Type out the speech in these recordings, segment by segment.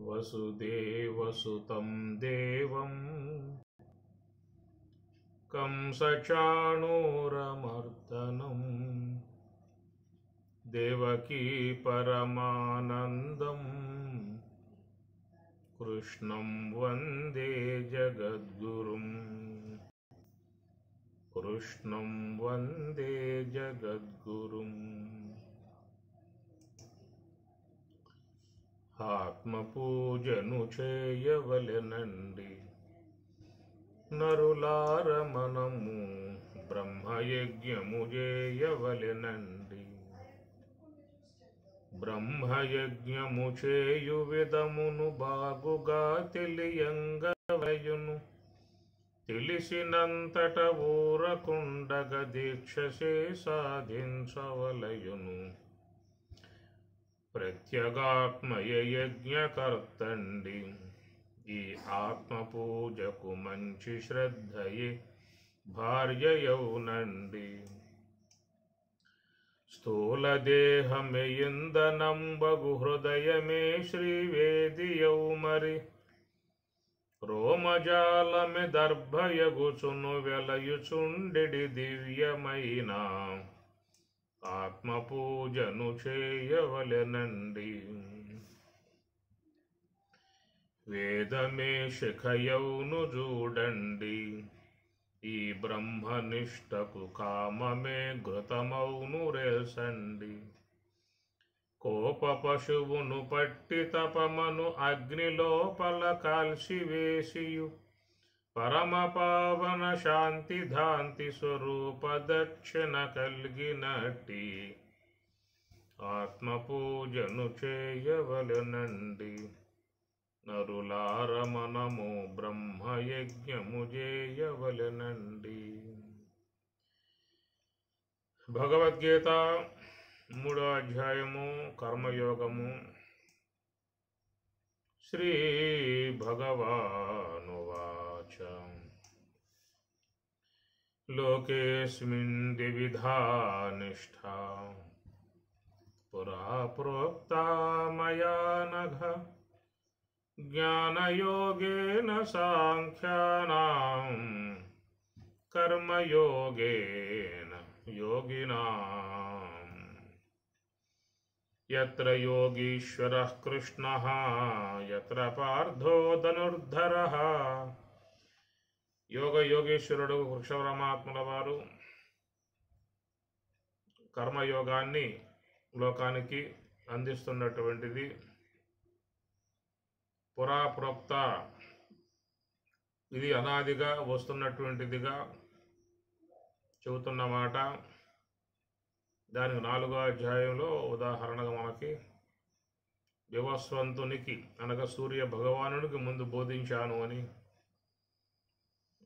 वसुदेवसुतं देवं कंसचाणूरमर्दनं देवकी परमानन्दं कृष्णं वन्दे जगद्गुरुं कृष्णं वन्दे जगद्गुरुम्। ఆత్మపూజను చేయవలెనండి నరులార మనము, బ్రహ్మయజ్ఞము చేయవలెనండి. బ్రహ్మయజ్ఞము చేయు విధమును బాగుగా తెలియంగవలయును. తెలిసినంతట ఊరకుండగ దీక్షసే సాధించవలయును. ప్రత్యేగాత్మయ యజ్ఞకర్తండి, ఈ ఆత్మపూజకు మంచి శ్రద్ధయే భార్యయౌనండి. స్థూలదేహమే ఇంధనంబగు హృదయమే శ్రీవేదియౌ మరి. రోమజాలమే దర్భయగుచును వెలయుచుండెడి దివ్యమైన ఆత్మపూజను చేయవలెనండి. వేదమే శిఖయౌను చూడండి, ఈ బ్రహ్మనిష్టకు కామమే ఘృతమౌను రేసండి. కోప పశువును పట్టి తపమను అగ్నిలోపల కాల్చివేసియు పరమ పావన శాంతి ధాంతి స్వరూప దక్షిణ కలిగినట్టి ఆత్మపూజను చేయవలెనండి. నరులార మనము బ్రహ్మయజ్ఞము చేయవలెనండి. భగవద్గీత 3వ అధ్యాయము కర్మయోగము. శ్రీ భగవానువాచ లోకేస్మిన్ ద్విధా నిష్ఠా పురా ప్రోక్తా మయా నఘ. జ్ఞానయోగేన సాంఖ్యానాం కర్మయోగేన యోగినాం. యత్ర యోగీశ్వరః కృష్ణః యత్ర పార్థో ధనుర్ధరః. యోగేశ్వరుడు కృష్ణ పరమాత్మల వారు కర్మయోగాన్ని లోకానికి అందిస్తున్నటువంటిది. పురాప్రోక్త, ఇది అనాదిగా వస్తున్నటువంటిదిగా చెబుతున్నమాట. దానికి 4వ అధ్యాయంలో ఉదాహరణగా మనకి వివస్వంతునికి అనగా సూర్య భగవానునికి ముందు బోధించాను అని,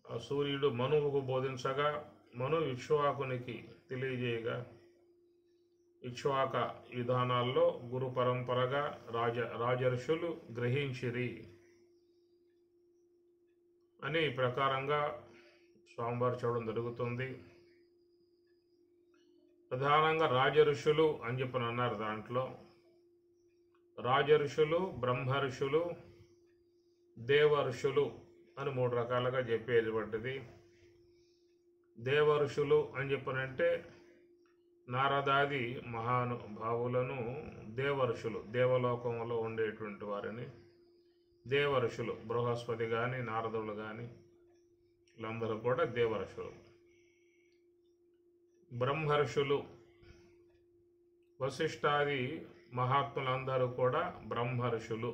ఆ సూర్యుడు మనువుకు బోధించగా మను ఇక్ష్వాకునికి తెలియజేయగా, ఇక్ష్వాక విధానాల్లో గురు పరంపరగా రాజర్షులు గ్రహించిరి అని ఈ ప్రకారంగా స్వామివారు చూడడం జరుగుతుంది. ప్రధానంగా రాజఋషులు అని చెప్పని అన్నారు. దాంట్లో రాజఋషులు, బ్రహ్మఋషులు, దేవర్షులు అని 3 రకాలుగా చెప్పేది పడ్డది. దేవర్షులు అని చెప్పనంటే నారదాది మహానుభావులను దేవర్షులు, దేవలోకంలో ఉండేటువంటి వారిని దేవర్షులు, బృహస్పతి కానీ నారదులు కానీ వీళ్ళందరూ కూడా దేవర్షులు. బ్రహ్మర్షులు, వశిష్ఠాది మహాత్ములందరూ కూడా బ్రహ్మర్షులు.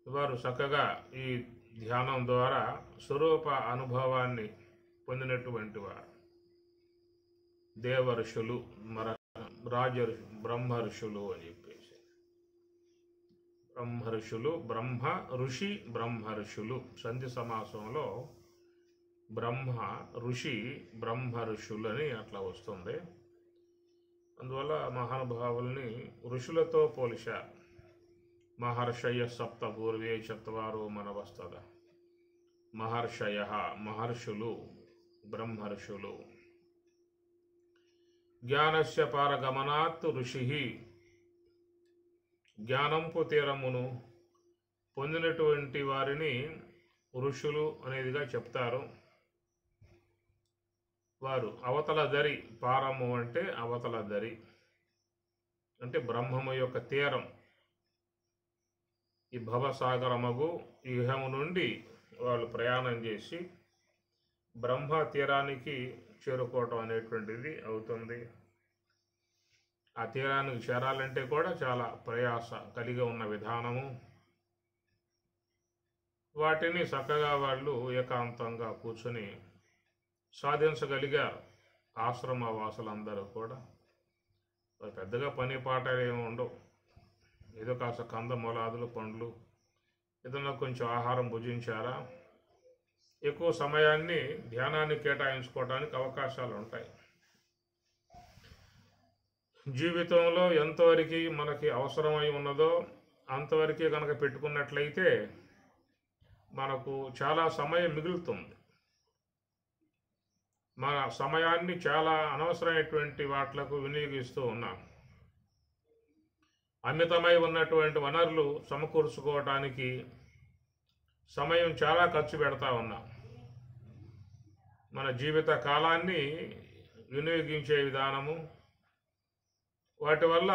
వారు చక్కగా ఈ ధ్యానం ద్వారా స్వరూప అనుభవాన్ని పొందినటువంటి వారు దేవర్షులు, బ్రహ్మర్షులు అని చెప్పేసి. బ్రహ్మర్షులు, బ్రహ్మ ఋషి బ్రహ్మర్షులు సంధి సమాసంలో బ్రహ్మ ఋషి బ్రహ్మర్షులు అని అట్లా వస్తుంది. అందువల్ల మహానుభావుల్ని ఋషులతో పోలిశారు. మహర్షయ సప్త పూర్వే చత్వారో మనవస్తద. మహర్షయ మహర్షులు, బ్రహ్మర్షులు. జ్ఞానస్య పారగమనాత్ ఋషి జ్ఞానంపు తీరమును పొందినటువంటి వారిని ఋషులు అనేదిగా చెప్తారు. వారు అవతల దరి, పారము అంటే అవతల దరి అంటే బ్రహ్మము యొక్క తీరం, ఈ భవసాగరమగు ఇహము నుండి వాళ్ళు ప్రయాణం చేసి బ్రహ్మ తీరానికి చేరుకోవటం అనేటువంటిది అవుతుంది. ఆ తీరానికి చేరాలంటే కూడా చాలా ప్రయాస కలిగి ఉన్న విధానము. వాటిని చక్కగా వాళ్ళు ఏకాంతంగా కూర్చొని సాధించగలిగారు. ఆశ్రమ వాసులందరూ కూడా పెద్దగా పని పాట ఏమి ఉండవు. ఏదో కాస్త కందమూలాదులు, పండ్లు, ఏదైనా కొంచెం ఆహారం భుజించారా, ఎక్కువ సమయాన్ని ధ్యానాన్ని కేటాయించుకోవడానికి అవకాశాలు ఉంటాయి. జీవితంలో ఎంతవరకు మనకి అవసరమై ఉన్నదో అంతవరకే కనుక పెట్టుకున్నట్లయితే మనకు చాలా సమయం మిగులుతుంది. మన సమయాన్ని చాలా అనవసరమైనటువంటి వాట్లకు వినియోగిస్తూ ఉన్నాం. అమితమై ఉన్నటువంటి వనరులు సమకూర్చుకోవటానికి సమయం చాలా ఖర్చు పెడతా ఉన్నాం. మన జీవిత కాలాన్ని వినియోగించే విధానము, వాటి వల్ల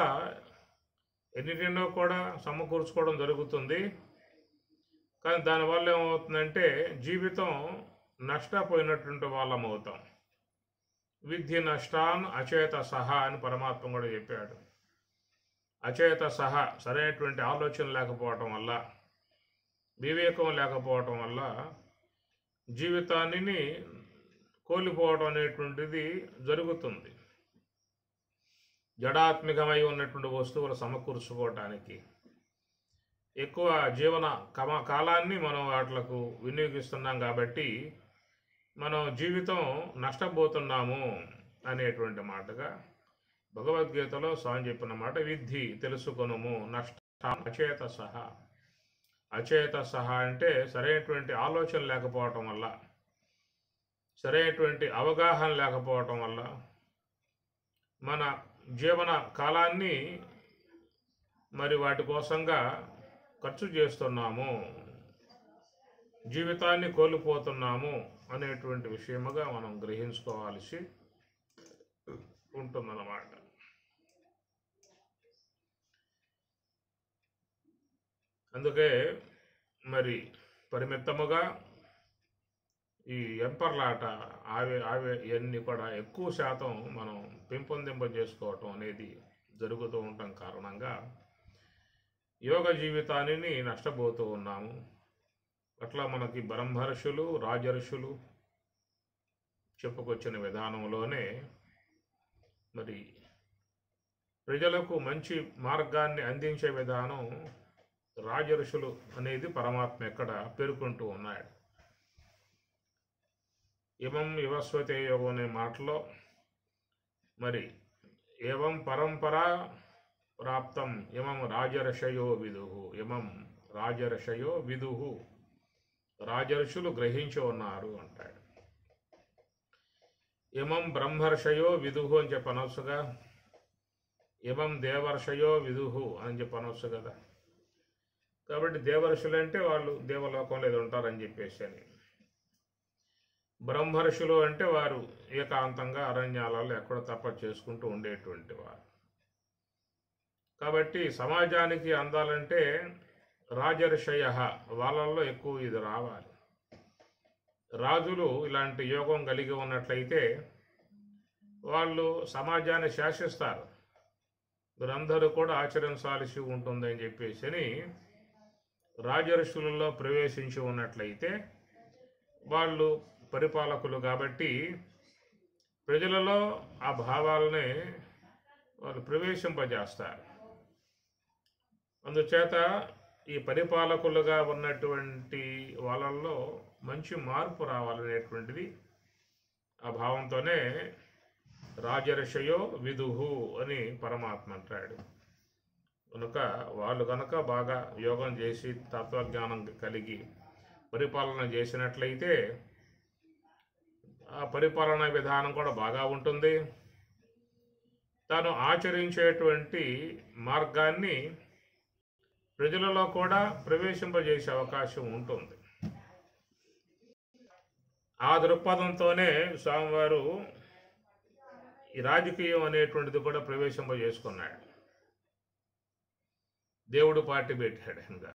ఎన్నిటినో కూడా సమకూర్చుకోవడం జరుగుతుంది. కానీ దానివల్ల ఏమవుతుందంటే జీవితం నష్టపోయినటువంటి వాళ్ళం అవుతాం. విద్ధి నష్టాన్ అచేత సహా అని పరమాత్మ కూడా చెప్పాడు. అచేత సహా, సరైనటువంటి ఆలోచన లేకపోవటం వల్ల, వివేకం లేకపోవటం వల్ల జీవితాన్ని కోల్పోవడం అనేటువంటిది జరుగుతుంది. జడాత్మికమై ఉన్నటువంటి వస్తువులు సమకూర్చుకోవటానికి ఎక్కువ జీవన కాలాన్ని మనం వాటిలకు వినియోగిస్తున్నాం. కాబట్టి మనం జీవితం నష్టపోతున్నాము అనేటువంటి మాటగా భగవద్గీతలో స్వామి చెప్పిన మాట, విద్ధి తెలుసుకొనుము నష్ట అచేత సహా. అచేత సహా అంటే సరైనటువంటి ఆలోచన లేకపోవటం వల్ల, సరైనటువంటి అవగాహన లేకపోవటం వల్ల మన జీవన కాలాన్ని మరి వాటి కోసంగా ఖర్చు చేస్తున్నాము, జీవితాన్ని కోల్పోతున్నాము అనేటువంటి విషయముగా మనం గ్రహించుకోవాల్సి ఉంటుందన్నమాట. అందుకే మరి పరిమితముగా ఈ ఎంపర్లాట, ఆవే ఇవన్నీ కూడా ఎక్కువ శాతం మనం పెంపొందింపజేసుకోవటం అనేది జరుగుతూ ఉండటం కారణంగా యోగ జీవితాన్ని నష్టపోతూ ఉన్నాము. అట్లా మనకి బ్రహ్మర్షులు, రాజర్షులు చెప్పుకొచ్చిన విధానంలోనే మరి ప్రజలకు మంచి మార్గాన్ని అందించే విధానం రాజర్షులు అనేది పరమాత్మ ఎక్కడ పేర్కొంటూ ఉన్నాడు. ఇమం వివస్వతే యోగం అనే మాటలో మరి ఏవం పరంపరా ప్రాప్తం ఇమం రాజర్షయో విదుహు, ఇమం రాజర్షయో విదుహు, రాజర్షులు గ్రహించి ఉన్నారు అంటాడు. ఇమం బ్రహ్మర్షయో విదుహు అని చెప్పనవచ్చుగా, ఇమం దేవర్షయో విదుహు అని చెప్పనవచ్చు కదా. కాబట్టి దేవర్షులు అంటే వాళ్ళు దేవలోకంలో ఏదో ఉంటారని చెప్పేసి అని, బ్రహ్మర్షులు అంటే వారు ఏకాంతంగా అరణ్యాలలో ఎక్కడ తపస్సు చేసుకుంటూ ఉండేటువంటి వారు. కాబట్టి సమాజానికి అందాలంటే రాజర్షయ వాళ్ళల్లో ఎక్కువ ఇది రావాలి. రాజులు ఇలాంటి యోగం కలిగి ఉన్నట్లయితే వాళ్ళు సమాజాన్ని శాసిస్తారు. మీరందరూ కూడా ఆచరించాల్సి ఉంటుందని చెప్పేసి అని రాజర్షులలో ప్రవేశించి ఉన్నట్లయితే వాళ్ళు పరిపాలకులు కాబట్టి ప్రజలలో ఆ భావాలని వాళ్ళు ప్రవేశింపజేస్తారు. అందుచేత ఈ పరిపాలకులుగా ఉన్నటువంటి వాళ్ళల్లో మంచి మార్పు రావాలనేటువంటిది ఆ భావంతోనే రాజర్షయో విదుహు అని పరమాత్మ అంటాడు. కనుక వాళ్ళు కనుక బాగా యోగం చేసి తత్వజ్ఞానం కలిగి పరిపాలన చేసినట్లయితే ఆ పరిపాలన విధానం కూడా బాగా ఉంటుంది. తాను ఆచరించేటువంటి మార్గాన్ని ప్రజలలో కూడా ప్రవేశింపజేసే అవకాశం ఉంటుంది. ఆ దృక్పథంతోనే స్వామివారు ఈ రాజకీయం అనేటువంటిది కూడా ప్రవేశింపజేసుకున్నాడు. దేవుడు పార్టీ పెట్టాడు. ఇంకా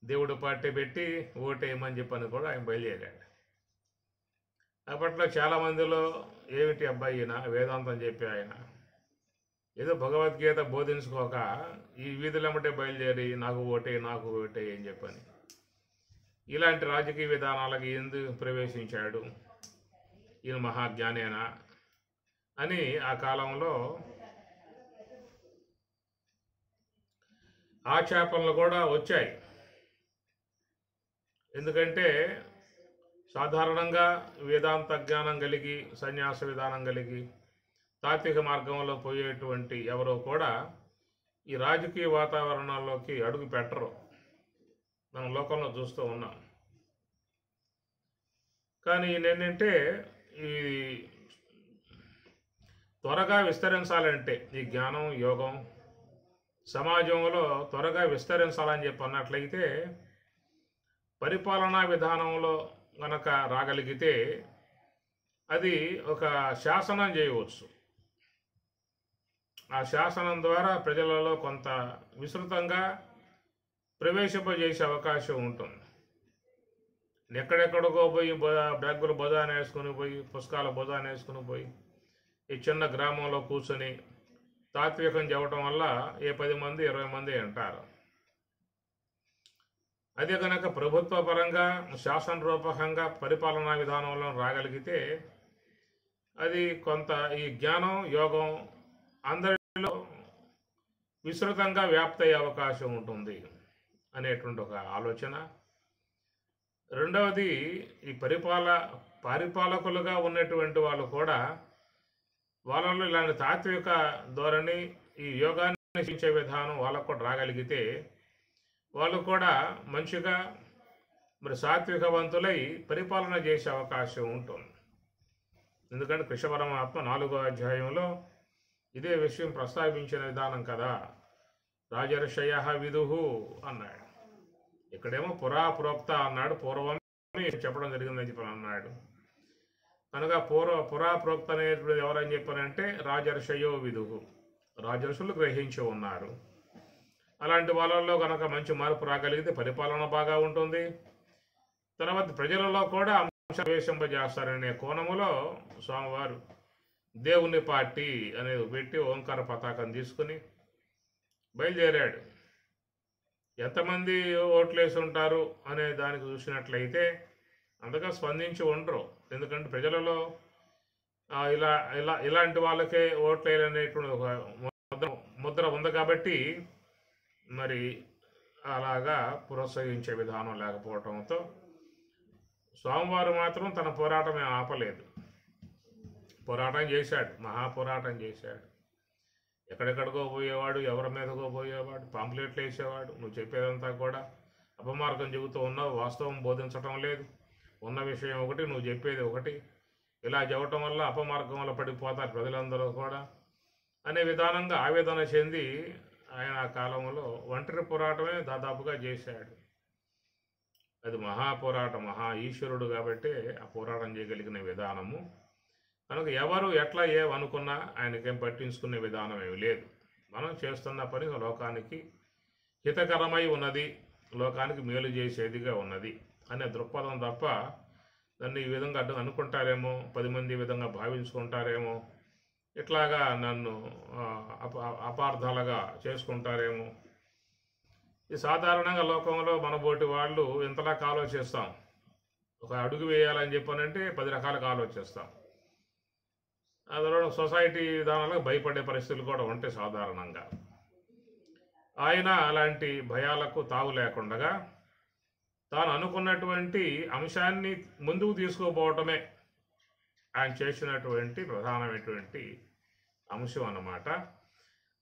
దేవుడు పార్టీ పెట్టి ఓటేయమని చెప్పని కూడా ఆయన బయలుదేరాడు. అప్పట్లో చాలామందిలో ఏమిటి అబ్బాయి ఈయన వేదాంతం చెప్పి ఆయన ఏదో భగవద్గీత బోధించుకోక ఈ వీధులమ్మటే బయలుదేరి నాకు ఓటే అని చెప్పని ఇలాంటి రాజకీయ విధానాలకి ఎందుకు ప్రవేశించాడు, ఈయన మహాజ్ఞానేనా అని ఆ కాలంలో ఆక్షేపణలు కూడా వచ్చాయి. ఎందుకంటే సాధారణంగా వేదాంత జ్ఞానం కలిగి సన్యాస విధానం కలిగి తాత్విక మార్గంలో పోయేటువంటి ఎవరో కూడా ఈ రాజకీయ వాతావరణంలోకి అడుగు పెట్టరు. మనం లోకంలో చూస్తూ ఉన్నాం. కానీ ఏంటంటే ఈ త్వరగా విస్తరించాలంటే ఈ జ్ఞానం యోగం సమాజంలో త్వరగా విస్తరించాలని చెప్పి అన్నట్లయితే పరిపాలనా విధానంలో కనుక రాగలిగితే అది ఒక శాసనం చేయవచ్చు. ఆ శాసనం ద్వారా ప్రజలలో కొంత విస్తృతంగా ప్రవేశింపజేసే అవకాశం ఉంటుంది. ఎక్కడెక్కడికో పోయి బ్యాగులు బొజాన వేసుకుని పోయి పుస్తకాల బొజాన వేసుకుని పోయి ఈ చిన్న గ్రామంలో కూర్చొని తాత్వికం చెప్పడం వల్ల ఏ 10 మంది 20 మంది అంటారు. అదే కనుక ప్రభుత్వ పరంగా శాసన రూపకంగా పరిపాలనా విధానంలో రాగలిగితే అది కొంత ఈ జ్ఞానం యోగం అందరిలో విస్తృతంగా వ్యాప్తి అయ్యే అవకాశం ఉంటుంది అనేటువంటి ఒక ఆలోచన. రెండవది ఈ పరిపాలకులుగా ఉన్నటువంటి వాళ్ళు కూడా వాళ్ళలో ఇలాంటి తాత్విక ధోరణి ఈ యోగాన్ని రక్షించే విధానం వాళ్ళకు కూడా రాగలిగితే వాళ్ళు కూడా మంచిగా మరి సాత్వికవంతులై పరిపాలన చేసే అవకాశం ఉంటుంది. ఎందుకంటే కృష్ణ పరమాత్మ 4వ అధ్యాయంలో ఇదే విషయం ప్రస్తావించిన విధానం కదా. రాజర్షయ విదుహు అన్నాడు. ఇక్కడేమో పురోక్త అన్నాడు, పూర్వమే చెప్పడం జరిగిందని చెప్పని అన్నాడు. కనుక పురోక్త అనేటువంటి ఎవరని చెప్పానంటే రాజర్షయో విదుహు, రాజర్షులు గ్రహించి ఉన్నారు. అలాంటి వాళ్ళల్లో కనుక మంచి మార్పు రాగలిగితే పరిపాలన బాగా ఉంటుంది. తర్వాత ప్రజలలో కూడా ప్రవేశింపజేస్తారనే కోణములో స్వామివారు దేవుని పార్టీ అనేది పెట్టి ఓంకార పతాకం తీసుకుని బయలుదేరాడు. ఎంతమంది ఓట్లేసి ఉంటారు అనే దానికి చూసినట్లయితే అంతగా స్పందించి ఉండరు. ఎందుకంటే ప్రజలలో ఇలాంటి వాళ్ళకే ఓట్లేయాలనేటువంటి ఒక ముద్ర ఉంది కాబట్టి మరి అలాగా ప్రోత్సహించే విధానం లేకపోవడంతో స్వామివారు మాత్రం తన పోరాటమే ఆపలేదు. పోరాటం చేశాడు, మహాపోరాటం చేశాడు. ఎక్కడెక్కడికో పోయేవాడు, ఎవరి మీదకో పోయేవాడు, పాంప్లెట్లు వేసేవాడు. నువ్వు చెప్పేదంతా కూడా అపమార్గం చెబుతూ ఉన్నావు, వాస్తవం బోధించటం లేదు, ఉన్న విషయం ఒకటి, నువ్వు చెప్పేది ఒకటి. ఇలా చెప్పటం వల్ల అపమార్గంలో పడిపోతారు ప్రజలందరూ కూడా అనే విధానంగా ఆవేదన చెంది ఆయన ఆ కాలంలో ఒంటరి పోరాటమే దాదాపుగా చేశాడు. అది మహాపోరాటం, మహా ఈశ్వరుడు కాబట్టి ఆ పోరాటం చేయగలిగిన విధానము. కనుక ఎవరు ఎట్లా ఏమనుకున్నా ఆయనకేం పట్టించుకునే విధానం ఏమి లేదు. మనం చేస్తున్న పని లోకానికి హితకరమై ఉన్నది, లోకానికి మేలు చేసేదిగా ఉన్నది అనే దృక్పథం తప్ప నన్ను ఈ విధంగా అనుకుంటారేమో, 10 మంది ఈ విధంగా భావించుకుంటారేమో, ఇట్లాగా నన్ను అపార్థాలుగా చేసుకుంటారేమో. ఈ సాధారణంగా లోకంలో మనబోటి వాళ్ళు ఇంతలాగా ఆలోచిస్తాం. ఒక అడుగు వేయాలని చెప్పానంటే 10 రకాలుగా ఆలోచిస్తాం. అందులో సొసైటీ విధానాలకు భయపడే పరిస్థితులు కూడా ఉంటాయి సాధారణంగా. ఆయన అలాంటి భయాలకు తావు లేకుండా తాను అనుకున్నటువంటి అంశాన్ని ముందుకు తీసుకుపోవటమే ఆయన చేసినటువంటి ప్రధానమైనటువంటి అంశం అన్నమాట.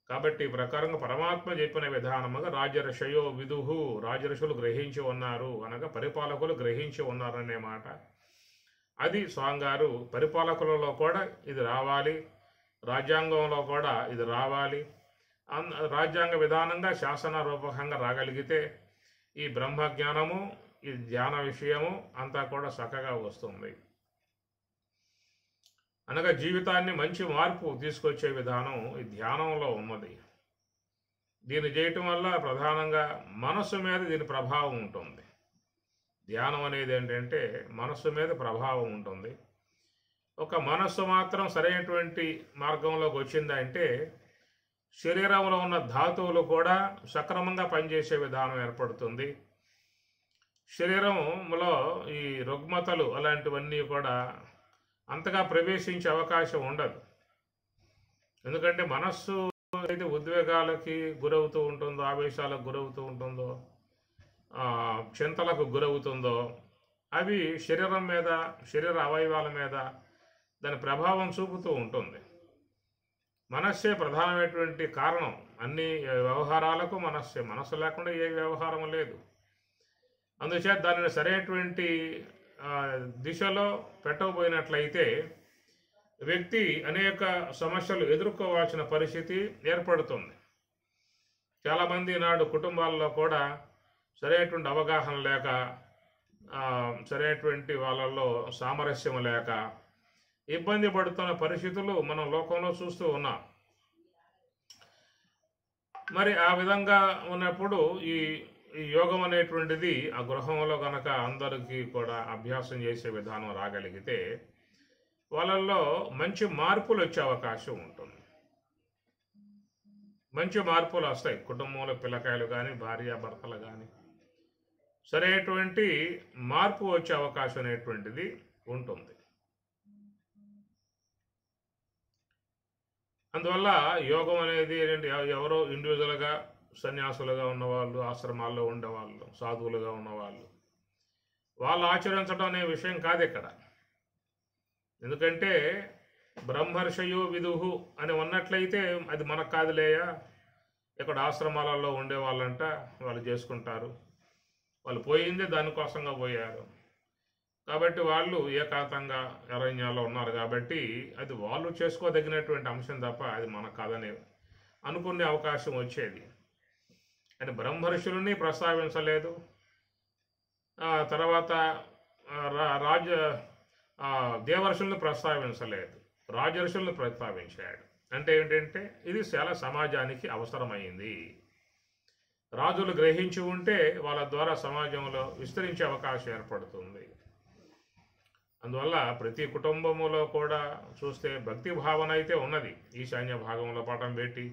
కాబట్టి ఈ ప్రకారంగా పరమాత్మ చెప్పిన విధానముగా రాజర్షయో విదుహు, రాజర్షులు గ్రహించి ఉన్నారు అనగా పరిపాలకులు గ్రహించి ఉన్నారనే మాట. అది స్వామిగారు పరిపాలకులలో కూడా ఇది రావాలి, రాజ్యాంగంలో కూడా ఇది రావాలి, రాజ్యాంగ విధానంగా శాసన రూపకంగా రాగలిగితే ఈ బ్రహ్మజ్ఞానము ఈ ధ్యాన విషయము అంతా కూడా చక్కగా వస్తుంది. అనగా జీవితాన్ని మంచి మార్పు తీసుకొచ్చే విధానం ఈ ధ్యానంలో ఉన్నది. దీన్ని చేయటం వల్ల ప్రధానంగా మనస్సు మీద దీని ప్రభావం ఉంటుంది. ధ్యానం అనేది ఏంటంటే మనస్సు మీద ప్రభావం ఉంటుంది. ఒక మనస్సు మాత్రం సరైనటువంటి మార్గంలోకి వచ్చిందంటే శరీరంలో ఉన్న ధాతువులు కూడా సక్రమంగా పనిచేసే విధానం ఏర్పడుతుంది. శరీరంలో ఈ రుగ్మతలు అలాంటివన్నీ కూడా అంతగా ప్రవేశించే అవకాశం ఉండదు. ఎందుకంటే మనస్సు అయితే ఉద్వేగాలకి గురవుతూ ఉంటుందో, ఆవేశాలకు గురవుతూ ఉంటుందో, చింతలకు గురవుతుందో అవి శరీరం మీద, శరీర అవయవాల మీద దాని ప్రభావం చూపుతూ ఉంటుంది. మనస్సే ప్రధానమైనటువంటి కారణం. అన్ని వ్యవహారాలకు మనస్సే. మనస్సు లేకుండా ఏ వ్యవహారం లేదు. అందుచేత దానిని సరైనటువంటి దిశలో పెట్టకపోయినట్లయితే వ్యక్తి అనేక సమస్యలు ఎదుర్కోవాల్సిన పరిస్థితి ఏర్పడుతుంది. చాలామంది నాడు కుటుంబాల్లో కూడా సరైనటువంటి అవగాహన లేక, సరైనటువంటి వాళ్ళల్లో సామరస్యం లేక ఇబ్బంది పడుతున్న పరిస్థితులు మనం లోకంలో చూస్తూ ఉన్నాం. మరి ఆ విధంగా ఉన్నప్పుడు ఈ యోగం అనేటువంటిది ఆ గృహంలో కనుక అందరికీ కూడా అభ్యాసం చేసే విధానం రాగలిగితే వాళ్ళల్లో మంచి మార్పులు వచ్చే అవకాశం ఉంటుంది. మంచి మార్పులు వస్తాయి. కుటుంబంలో పిల్లకాయలు కానీ, భార్యాభర్తలు కానీ సరైనటువంటి మార్పు వచ్చే అవకాశం అనేటువంటిది ఉంటుంది. అందువల్ల యోగం అనేది ఏంటంటే ఎవరో ఇండివిజువల్గా సన్యాసులుగా ఉన్నవాళ్ళు, ఆశ్రమాల్లో ఉండేవాళ్ళు, సాధువులుగా ఉన్నవాళ్ళు వాళ్ళు ఆచరించడం అనే విషయం కాదు ఇక్కడ. ఎందుకంటే బ్రహ్మర్షయో విదుహు అని ఉన్నట్లయితే అది మనకు కాదులేయా, ఇక్కడ ఆశ్రమాలలో ఉండేవాళ్ళంట వాళ్ళు చేసుకుంటారు, వాళ్ళు పోయిందే దానికోసంగా పోయారు కాబట్టి వాళ్ళు ఏకాంతంగా అరణ్యాల్లో ఉన్నారు కాబట్టి అది వాళ్ళు చేసుకోదగినటువంటి అంశం తప్ప అది మనకు కాదని అనుకునే అవకాశం వచ్చేది. అంటే బ్రహ్మర్షులని ప్రస్తావించలేదు. తర్వాత దేవర్షుల్ని ప్రస్తావించలేదు, రాజర్షుల్ని ప్రస్తావించాడు. అంటే ఏంటంటే ఇది చాలా సమాజానికి అవసరమైంది. రాజులు గ్రహించి ఉంటే వాళ్ళ ద్వారా సమాజంలో విస్తరించే అవకాశం ఏర్పడుతుంది. అందువల్ల ప్రతి కుటుంబములో కూడా చూస్తే భక్తి భావన అయితే ఉన్నది. ఈశాన్య భాగంలో పటం పెట్టి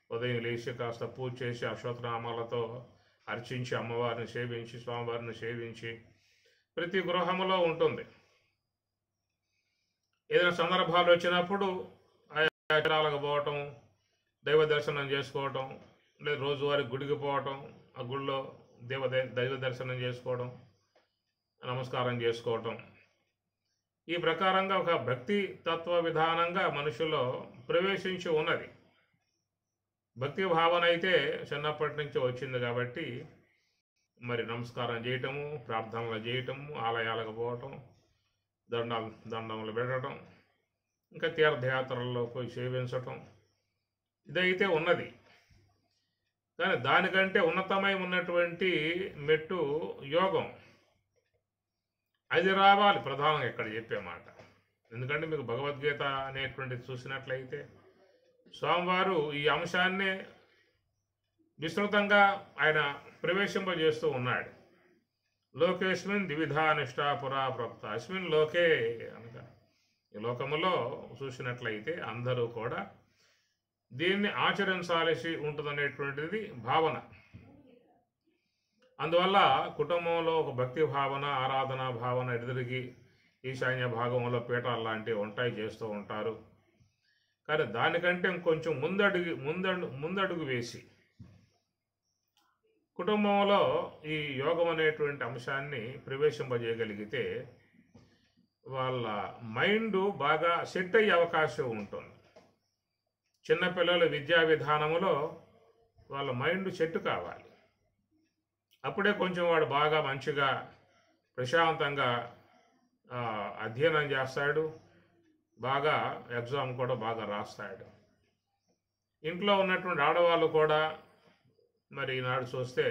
ఉదయం లేచి కాస్త పూజ చేసి అశ్వత్థనామాలతో అర్చించి అమ్మవారిని సేవించి స్వామివారిని సేవించి ప్రతి గృహములో ఉంటుంది. ఏదైనా సందర్భాలు వచ్చినప్పుడు ఆచారాలకు పోవటం, దైవ దర్శనం చేసుకోవటం, లేదా రోజువారీ గుడికి పోవటం, ఆ గుడిలో దైవ దర్శనం చేసుకోవడం, నమస్కారం చేసుకోవటం, ఈ ప్రకారంగా ఒక భక్తి తత్వ విధానంగా మనుషుల్లో ప్రవేశించి ఉన్నది. భక్తి భావన అయితే చిన్నప్పటి నుంచి వచ్చింది కాబట్టి మరి నమస్కారం చేయటము, ప్రార్థనలు చేయటము, ఆలయాలకు పోవటం, దండములు పెట్టడం, ఇంకా తీర్థయాత్రల్లో పోయి సేవించటం ఇదైతే ఉన్నది. కానీ దానికంటే ఉన్నతమై ఉన్నటువంటి మెట్టు యోగం. అది రావాలి ప్రధానంగా ఇక్కడ చెప్పే మాట. ఎందుకంటే మీకు భగవద్గీత అనేటువంటిది చూసినట్లయితే స్వామివారు ఈ అంశాన్ని విస్తృతంగా ఆయన ప్రవేశింపజేస్తూ ఉన్నాడు. లోకేస్మిన్ ద్విధా నిష్ఠా పురా ప్రోక్త అస్మిన్ లోకే అనగా ఈ లోకములో చూసినట్లయితే అందరూ కూడా దీన్ని ఆచరించాల్సి ఉంటుందనేటువంటిది భావన. అందువల్ల కుటుంబంలో ఒక భక్తి భావన, ఆరాధన భావన ఎదురికి ఈశాన్య భాగంలో పీఠాలు లాంటివి ఉంటాయి, చేస్తూ ఉంటారు. కానీ దానికంటే ఇంకొంచెం ముందడుగు వేసి కుటుంబంలో ఈ యోగం అనేటువంటి అంశాన్ని ప్రవేశింపజేయగలిగితే వాళ్ళ మైండ్ బాగా సెట్ అయ్యే అవకాశం ఉంటుంది. చిన్నపిల్లల విద్యా విధానములో వాళ్ళ మైండ్ సెట్ కావాలి. అప్పుడే కొంచెం వాడు బాగా మంచిగా ప్రశాంతంగా అధ్యయనం చేస్తాడు, బాగా ఎగ్జామ్ కూడా బాగా రాస్తాడు. ఇంట్లో ఉన్నటువంటి ఆడవాళ్ళు కూడా మరి ఈనాడు చూస్తే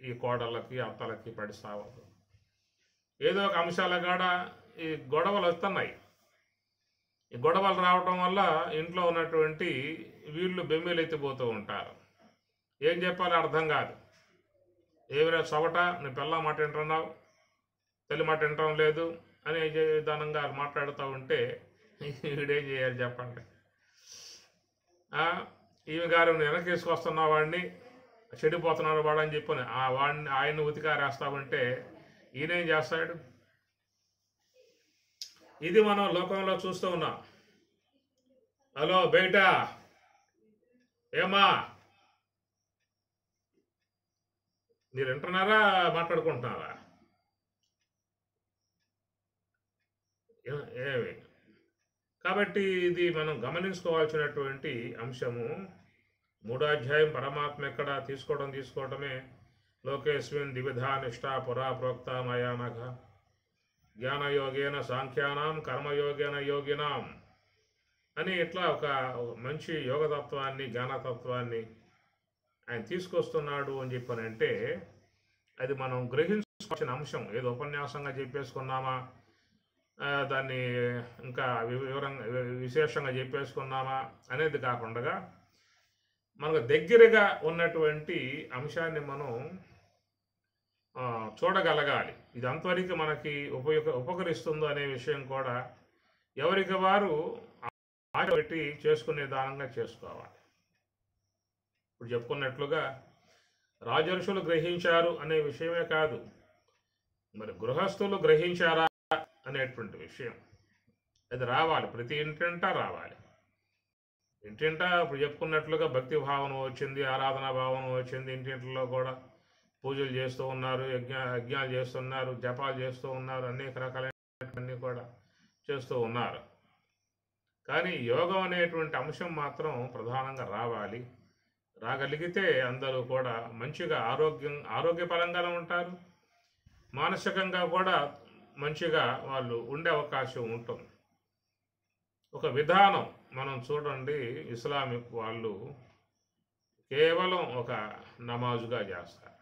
ఈ కోడళ్ళకి అత్తలకి పడి సావదు. ఏదో ఒక అంశాల కాడ ఈ గొడవలు వస్తున్నాయి. ఈ గొడవలు రావటం వల్ల ఇంట్లో ఉన్నటువంటి వీళ్ళు బెమ్మేలెత్తిపోతూ ఉంటారు. ఏం చెప్పాలో అర్థం కాదు. ఏమిరా సవట, నీ పిల్ల మాట వింటున్నావు, తల్లి మాట వింటం లేదు అని విధానంగా మాట్లాడుతూ ఉంటే వీడేం చేయాలి చెప్పండి. ఈమె గారు వెనకేసుకొస్తున్నా వాడిని, చెడిపోతున్నాడు వాడని చెప్పని ఆయన్ని ఉతికారేస్తామంటే ఈయనేం చేస్తాడు? ఇది మనం లోకంలో చూస్తూ ఉన్నాం. హలో బయట ఏమా, మీరు వింటున్నారా మాట్లాడుకుంటున్నారా? ఏమి కాబట్టి ఇది మనం గమనించుకోవాల్సినటువంటి అంశము. 3వ అధ్యాయం పరమాత్మ ఎక్కడ తీసుకోవడమే. లోకేస్మిన్ ద్విధా నిష్ఠా పురా ప్రోక్త మయానఘ జ్ఞానయోగేన సాంఖ్యానాం కర్మయోగేన యోగినాం అని ఇట్లా ఒక మంచి యోగతత్వాన్ని జ్ఞానతత్వాన్ని ఆయన తీసుకొస్తున్నాడు అని చెప్పానంటే అది మనం గ్రహించుకోవాల్సిన అంశం. ఏదో ఉపన్యాసంగా చెప్పేసుకున్నామా, దాన్ని ఇంకా వివరంగా విశేషంగా చెప్పేసుకున్నామా అనేది కాకుండా మనకు దగ్గరగా ఉన్నటువంటి అంశాన్ని మనం చూడగలగాలి. ఇది అంతవరకు మనకి ఉపకరిస్తుందో అనే విషయం కూడా ఎవరికి వారు ఆశ పెట్టి చేసుకునే దానంగా చేసుకోవాలి. ఇప్పుడు చెప్పుకున్నట్లుగా రాజర్షులు గ్రహించారు అనే విషయమే కాదు, మరి గృహస్థులు గ్రహించారా అనేటువంటి విషయం అది రావాలి. ప్రతి ఇంటింటా రావాలి. ఇంటింటా ఇప్పుడు చెప్పుకున్నట్లుగా భక్తి భావన వచ్చింది, ఆరాధనా భావన వచ్చింది. ఇంటింట్లో కూడా పూజలు చేస్తూ ఉన్నారు, యజ్ఞాలు చేస్తున్నారు, జపాలు చేస్తూ ఉన్నారు, అనేక రకాలైనవన్నీ కూడా చేస్తూ ఉన్నారు. కానీ యోగం అనేటువంటి అంశం మాత్రం ప్రధానంగా రావాలి. రాగలిగితే అందరూ కూడా మంచిగా ఆరోగ్యపరంగానే ఉంటారు, మానసికంగా కూడా మంచిగా వాళ్ళు ఉండే అవకాశం ఉంటుంది. ఒక విధానం మనం చూడండి, ఇస్లామిక్ వాళ్ళు కేవలం ఒక నమాజుగా చేస్తారు.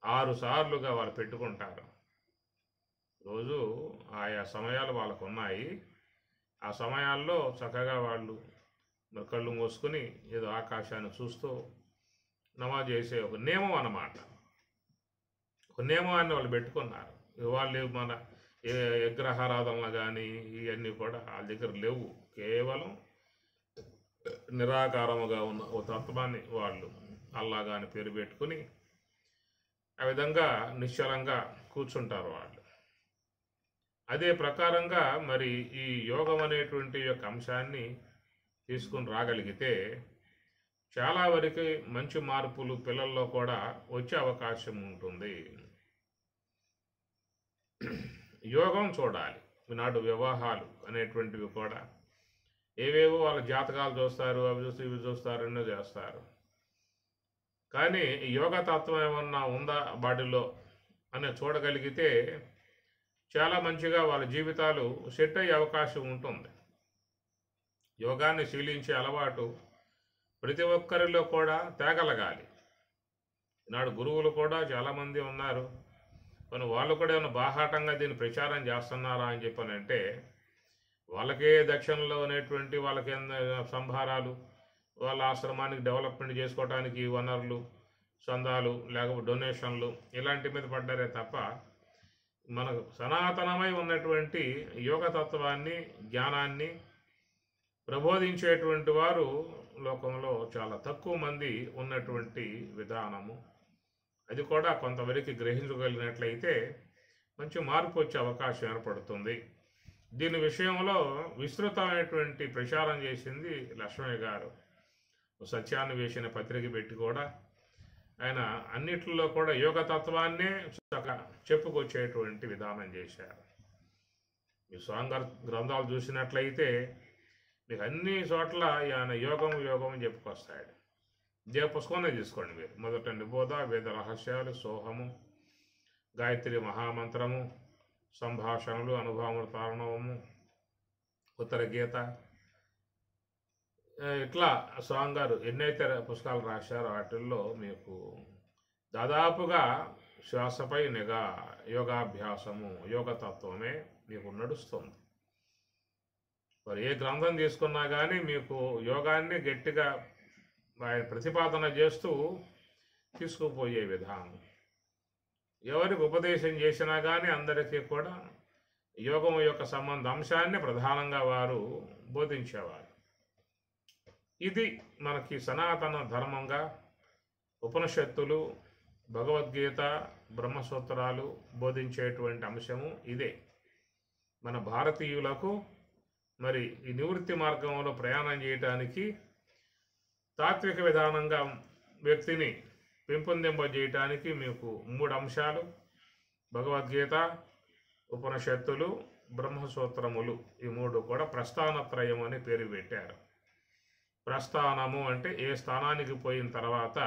6 సార్లుగా వాళ్ళు పెట్టుకుంటారు. రోజు ఆయా సమయాలు వాళ్ళకు ఉన్నాయి. ఆ సమయాల్లో చక్కగా వాళ్ళు కళ్ళు మూసుకుని ఏదో ఆకాశాన్ని చూస్తూ నమాజ్ చేసే ఒక నియమం అన్నమాట. ఒక నియమాన్ని వాళ్ళు పెట్టుకున్నారు. వాళ్ళు మన విగ్రహారాధనలు కానీ ఇవన్నీ కూడా వాళ్ళ దగ్గర లేవు. కేవలం నిరాకారముగా ఉన్న ఓ తత్వాన్ని వాళ్ళు అల్లా కానీ పేరు పెట్టుకుని ఆ విధంగా నిశ్చలంగా కూర్చుంటారు వాళ్ళు. అదే ప్రకారంగా మరి ఈ యోగం అనేటువంటి యొక్క అంశాన్ని తీసుకుని రాగలిగితే చాలా వరకు మంచి మార్పులు పిల్లల్లో కూడా వచ్చే అవకాశం ఉంటుంది. యోగం చూడాలి. ఈనాడు వివాహాలు అనేటువంటివి కూడా ఏవేవో వాళ్ళ జాతకాలు చూస్తారు, అవి చూస్తూ ఇవి చూస్తారు, ఎన్నో చేస్తారు. కానీ యోగతత్వం ఏమన్నా ఉందా బాడీలో అని చూడగలిగితే చాలా మంచిగా వాళ్ళ జీవితాలు సెట్ అయ్యే అవకాశం ఉంటుంది. యోగాన్ని శీలించే అలవాటు ప్రతి ఒక్కరిలో కూడా తేగలగాలి. ఈనాడు గురువులు కూడా చాలామంది ఉన్నారు. కానీ వాళ్ళు కూడా ఏమైనా బాహాటంగా దీన్ని ప్రచారం చేస్తున్నారా అని చెప్పానంటే వాళ్ళకే దక్షిణలో అనేటువంటి వాళ్ళకి సంభారాలు, వాళ్ళ ఆశ్రమానికి డెవలప్మెంట్ చేసుకోవడానికి వనరులు, చందాలు, లేకపోతే డొనేషన్లు ఇలాంటి మీద పడ్డారే తప్ప మనకు సనాతనమై ఉన్నటువంటి యోగతత్వాన్ని జ్ఞానాన్ని ప్రబోధించేటువంటి వారు లోకంలో చాలా తక్కువ మంది ఉన్నటువంటి విధానము. అది కూడా కొంతవరకు గ్రహించగలిగినట్లయితే మంచి మార్పు వచ్చే అవకాశం ఏర్పడుతుంది. దీని విషయంలో విస్తృతమైనటువంటి ప్రచారం చేసింది లక్ష్మయ్య గారు. సత్యాన్వేషణ పత్రిక పెట్టి కూడా ఆయన అన్నిట్లో కూడా యోగతత్వాన్నే చెప్పుకొచ్చేటువంటి విధానం చేశారు. మీ స్వామి గ్రంథాలు చూసినట్లయితే మీకు అన్ని చోట్ల ఆయన యోగం చెప్పుకొస్తాడు. ఇదే పుస్తకమే తీసుకోండి మీరు. మొదట నిబోధ, వేద రహస్యాలు, సోహము, గాయత్రి మహామంత్రము, సంభాషణలు, అనుభవముల తారణవము, ఉత్తర గీత, ఇట్లా స్వామి గారు ఎన్నైతే పుస్తకాలు రాశారో వాటిల్లో మీకు దాదాపుగా శ్వాసపై నిఘా, యోగాభ్యాసము, యోగతత్వమే మీకు నడుస్తుంది. మరి ఏ గ్రంథం తీసుకున్నా కానీ మీకు యోగాన్ని గట్టిగా ఆయన ప్రతిపాదన చేస్తూ తీసుకుపోయే విధానం. ఎవరికి ఉపదేశం చేసినా కానీ అందరికీ కూడా యోగం యొక్క సంబంధ అంశాన్ని ప్రధానంగా వారు బోధించేవారు. ఇది మనకి సనాతన ధర్మంగా ఉపనిషత్తులు, భగవద్గీత, బ్రహ్మసూత్రాలు బోధించేటువంటి అంశము ఇదే. మన భారతీయులకు మరి ఈ నివృత్తి మార్గంలో ప్రయాణం చేయడానికి తాత్విక విధానంగా వ్యక్తిని పెంపొందింపజేయటానికి మీకు 3 అంశాలు: భగవద్గీత, ఉపనిషత్తులు, బ్రహ్మసూత్రములు. ఈ 3 కూడా ప్రస్థానత్రయం అని పేరు పెట్టారు. ప్రస్థానము అంటే ఏ స్థానానికి పోయిన తర్వాత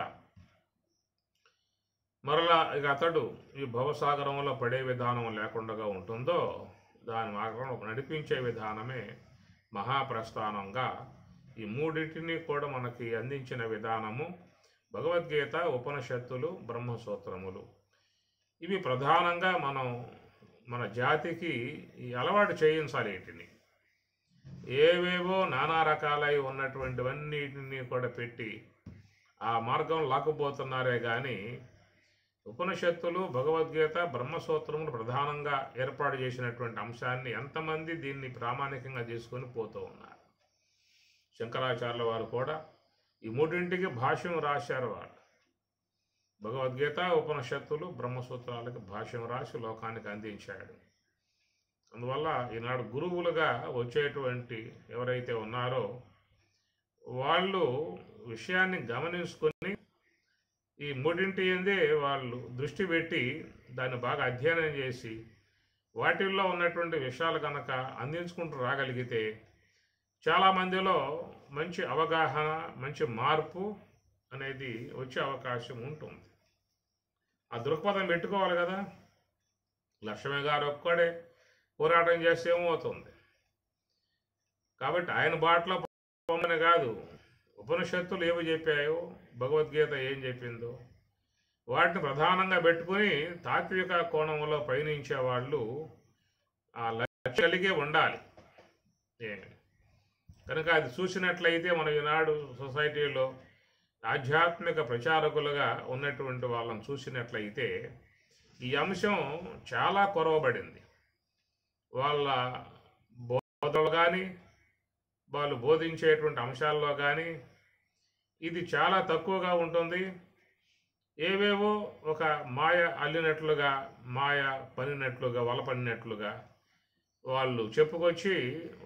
మరలా ఇక అతడు ఈ భవసాగరంలో పడే విధానం లేకుండా ఉంటుందో దాని మార్గంలో నడిపించే విధానమే మహాప్రస్థానంగా ఈ 3టిని కూడా మనకి అందించిన విధానము భగవద్గీత, ఉపనిషత్తులు, బ్రహ్మసూత్రములు. ఇవి ప్రధానంగా మన జాతికి ఈ అలవాటు చేయించాలి. వీటిని ఏవేవో నానా రకాలై ఉన్నటువంటివన్నిటిని కూడా పెట్టి ఆ మార్గం లాక్కుపోతున్నారే కానీ ఉపనిషత్తులు, భగవద్గీత, బ్రహ్మసూత్రములు ప్రధానంగా ఏర్పాటు చేసినటువంటి అంశాన్ని ఎంతమంది దీన్ని ప్రామాణికంగా తీసుకొని పోతూ ఉన్నారు. శంకరాచార్యుల వారు కూడా ఈ 3టికి భాష్యం రాశారు. వాళ్ళు భగవద్గీత, ఉపనిషత్తులు, బ్రహ్మసూత్రాలకు భాష్యం రాసి లోకానికి అందించాడు. అందువల్ల ఈనాడు గురువులుగా వచ్చేటువంటి ఎవరైతే ఉన్నారో వాళ్ళు విషయాన్ని గమనించుకొని ఈ 3ంటి ఏందే వాళ్ళు దృష్టి పెట్టి దాన్ని బాగా అధ్యయనం చేసి వాటిల్లో ఉన్నటువంటి విషయాలు కనుక అందించుకుంటూ రాగలిగితే చాలామందిలో మంచి అవగాహన, మంచి మార్పు అనేది వచ్చే అవకాశం ఉంటుంది. ఆ దృక్పథం పెట్టుకోవాలి కదా. లక్ష్మీ గారు ఒక్కడే పోరాటం చేస్తే ఏమవుతుంది? కాబట్టి ఆయన బాటలో పొమ్మని కాదు, ఉపనిషత్తులు ఏమి చెప్పాయో, భగవద్గీత ఏం చెప్పిందో వాటిని ప్రధానంగా పెట్టుకుని తాత్విక కోణంలో పయనించే వాళ్ళు ఆ లక్ష్యం కలిగే ఉండాలి. కనుక అది చూసినట్లయితే మనం ఈనాడు సొసైటీలో ఆధ్యాత్మిక ప్రచారకులుగా ఉన్నటువంటి వాళ్ళని చూసినట్లయితే ఈ అంశం చాలా కొరవబడింది. వాళ్ళ బోధనలు కానీ వాళ్ళు బోధించేటువంటి అంశాల్లో కానీ ఇది చాలా తక్కువగా ఉంటుంది. ఏవేవో ఒక మాయ అల్లినట్లుగా, మాయ పనినట్లుగా, వల పడినట్లుగా వాళ్ళు చెప్పుకొచ్చి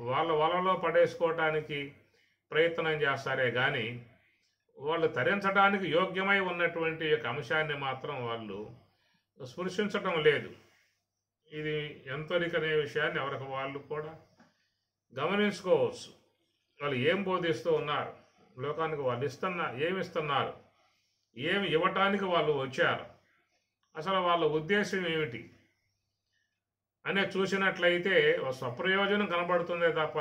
వాళ్ళ వలలో పడేసుకోవటానికి ప్రయత్నం చేస్తారే కానీ వాళ్ళు తరించడానికి యోగ్యమై ఉన్నటువంటి యొక్క అంశాన్ని మాత్రం వాళ్ళు స్పృశించటం లేదు. ఇది ఎంతవరకనే విషయాన్ని ఎవరికి వాళ్ళు కూడా గమనించుకోవచ్చు. వాళ్ళు ఏం బోధిస్తూ ఉన్నారు, లోకానికి వాళ్ళు ఏమిస్తున్నారు, ఏమి ఇవ్వటానికి వాళ్ళు వచ్చారు, అసలు వాళ్ళ ఉద్దేశం ఏమిటి అనే చూసినట్లయితే స్వప్రయోజనం కనబడుతుందే తప్ప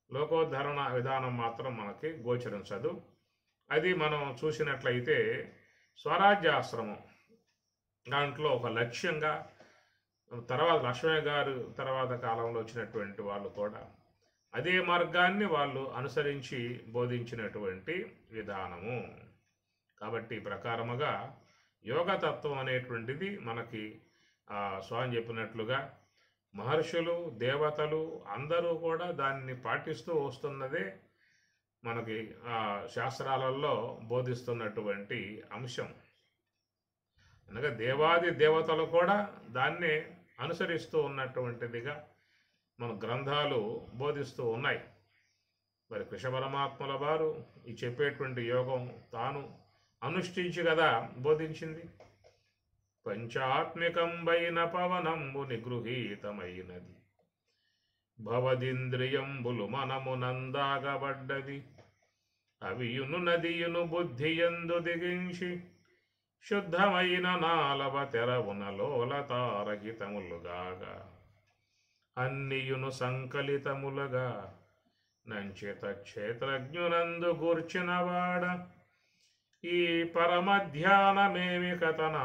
లోకోద్ధరణ విధానం మాత్రం మనకి గోచరించదు. అది మనం చూసినట్లయితే స్వరాజ్యాశ్రమం దాంట్లో ఒక లక్ష్యంగా తర్వాత లక్ష్మయ్య గారు తర్వాత కాలంలో వచ్చినటువంటి వాళ్ళు కూడా అదే మార్గాన్ని వాళ్ళు అనుసరించి బోధించినటువంటి విధానము. కాబట్టి ప్రకారముగా యోగతత్వం అనేటువంటిది మనకి స్వామి చెప్పినట్లుగా మహర్షులు, దేవతలు అందరూ కూడా దాన్ని పాటిస్తూ వస్తున్నదే మనకి శాస్త్రాలలో బోధిస్తున్నటువంటి అంశం. అనగా దేవాది దేవతలు కూడా దాన్నే అనుసరిస్తూ ఉన్నటువంటిదిగా మన గ్రంథాలు బోధిస్తూ ఉన్నాయి. మరి కృష్ణ పరమాత్మల వారు ఈ చెప్పేటువంటి యోగం తాను అనుష్ఠించి కదా బోధించింది. పంచాత్మికంబైన పవనంబు నిగృహీతమైనది, భవదింద్రియంబులు మనమునందాగబడ్డది, అవియును నదియును బుద్ధియందు దిగించి శుద్ధమైన నాలవ తెరవున లోలతారహితములుగాగా అన్నియును సంకలితములుగా నంచేత క్షేత్రజ్ఞునందు గూర్చినవాడ ఈ పరమ ధ్యానమేమి కథన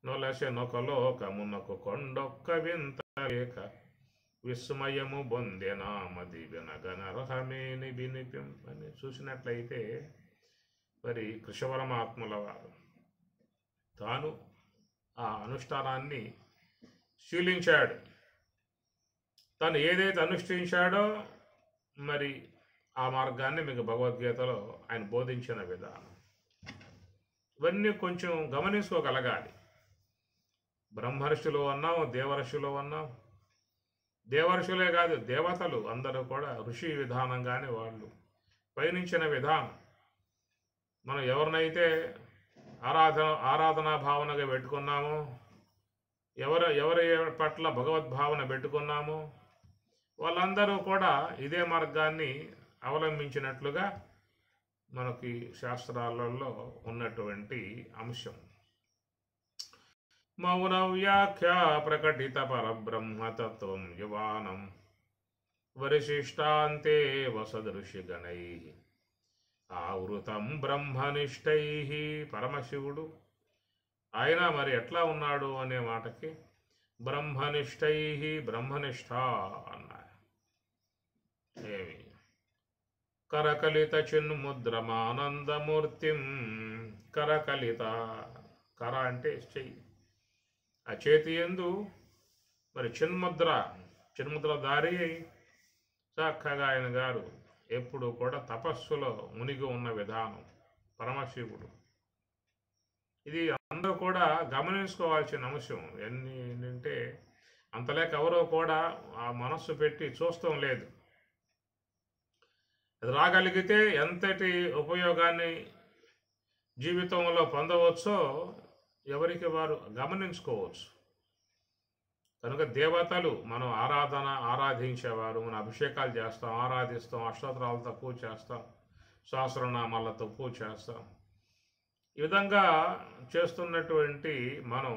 నొలసెనొకలోకమునకు కొండొక్క వింత లేక విస్మయము బొందెనామది వినగనర్హమేని వినిపింపని. చూసినట్లయితే మరి కృష్ణపరమాత్మల వారు తాను ఆ అనుష్ఠానాన్ని శీలించాడు. తను ఏదైతే అనుష్ఠించాడో మరి ఆ మార్గాన్ని మీకు భగవద్గీతలో ఆయన బోధించిన విధానం ఇవన్నీ కొంచెం గమనించుకోగలగాలి. బ్రహ్మర్షులు అన్నాం, దేవర్షులు అన్నాం. దేవర్షులే కాదు, దేవతలు అందరూ కూడా ఋషి విధానంగానే వాళ్ళు పయనించిన విధానం. మనం ఎవరినైతే ఆరాధనా భావనగా పెట్టుకున్నామో, ఎవరి పట్ల భగవద్భావన పెట్టుకున్నామో వాళ్ళందరూ కూడా ఇదే మార్గాన్ని అవలంబించినట్లుగా మనకి శాస్త్రాలలో ఉన్నటువంటి అంశం. మౌన వ్యాఖ్య ప్రకటిత పరబ్రహ్మతత్వం యువానం వరిశిష్టాంతే వసదృషిగణై ఆవృతం బ్రహ్మనిష్టై. పరమశివుడు ఆయన మరి ఎట్లా ఉన్నాడు అనే మాటకి బ్రహ్మనిష్టై, బ్రహ్మనిష్ట అన్నారు. ఏమి కరకలిత చిన్ముద్రమానందమూర్తిం. కరకలిత, కర అంటే చెయ్యి, ఆ చేతి యందు మరి చిన్ముద్రధారి చక్కగా ఆయన గారు ఎప్పుడు కూడా తపస్సులో మునిగి ఉన్న విధానం పరమశివుడు. ఇది అందరూ కూడా గమనించుకోవాల్సిన అంశం. ఏంటంటే అంతలేక ఎవరో కూడా ఆ మనస్సు పెట్టి చూస్తాం లేదు. అది రాగలిగితే ఎంతటి ఉపయోగాన్ని జీవితంలో పొందవచ్చో ఎవరికి వారు గమనించుకోవచ్చు. కనుక దేవతలు మనం ఆరాధించేవారు, మన అభిషేకాలు చేస్తాం, ఆరాధిస్తాం, అష్టోత్తరాలతో పూజ చేస్తాం, సహస్రనామాలతో పూజ చేస్తాం. ఈ విధంగా చేస్తున్నటువంటి మనం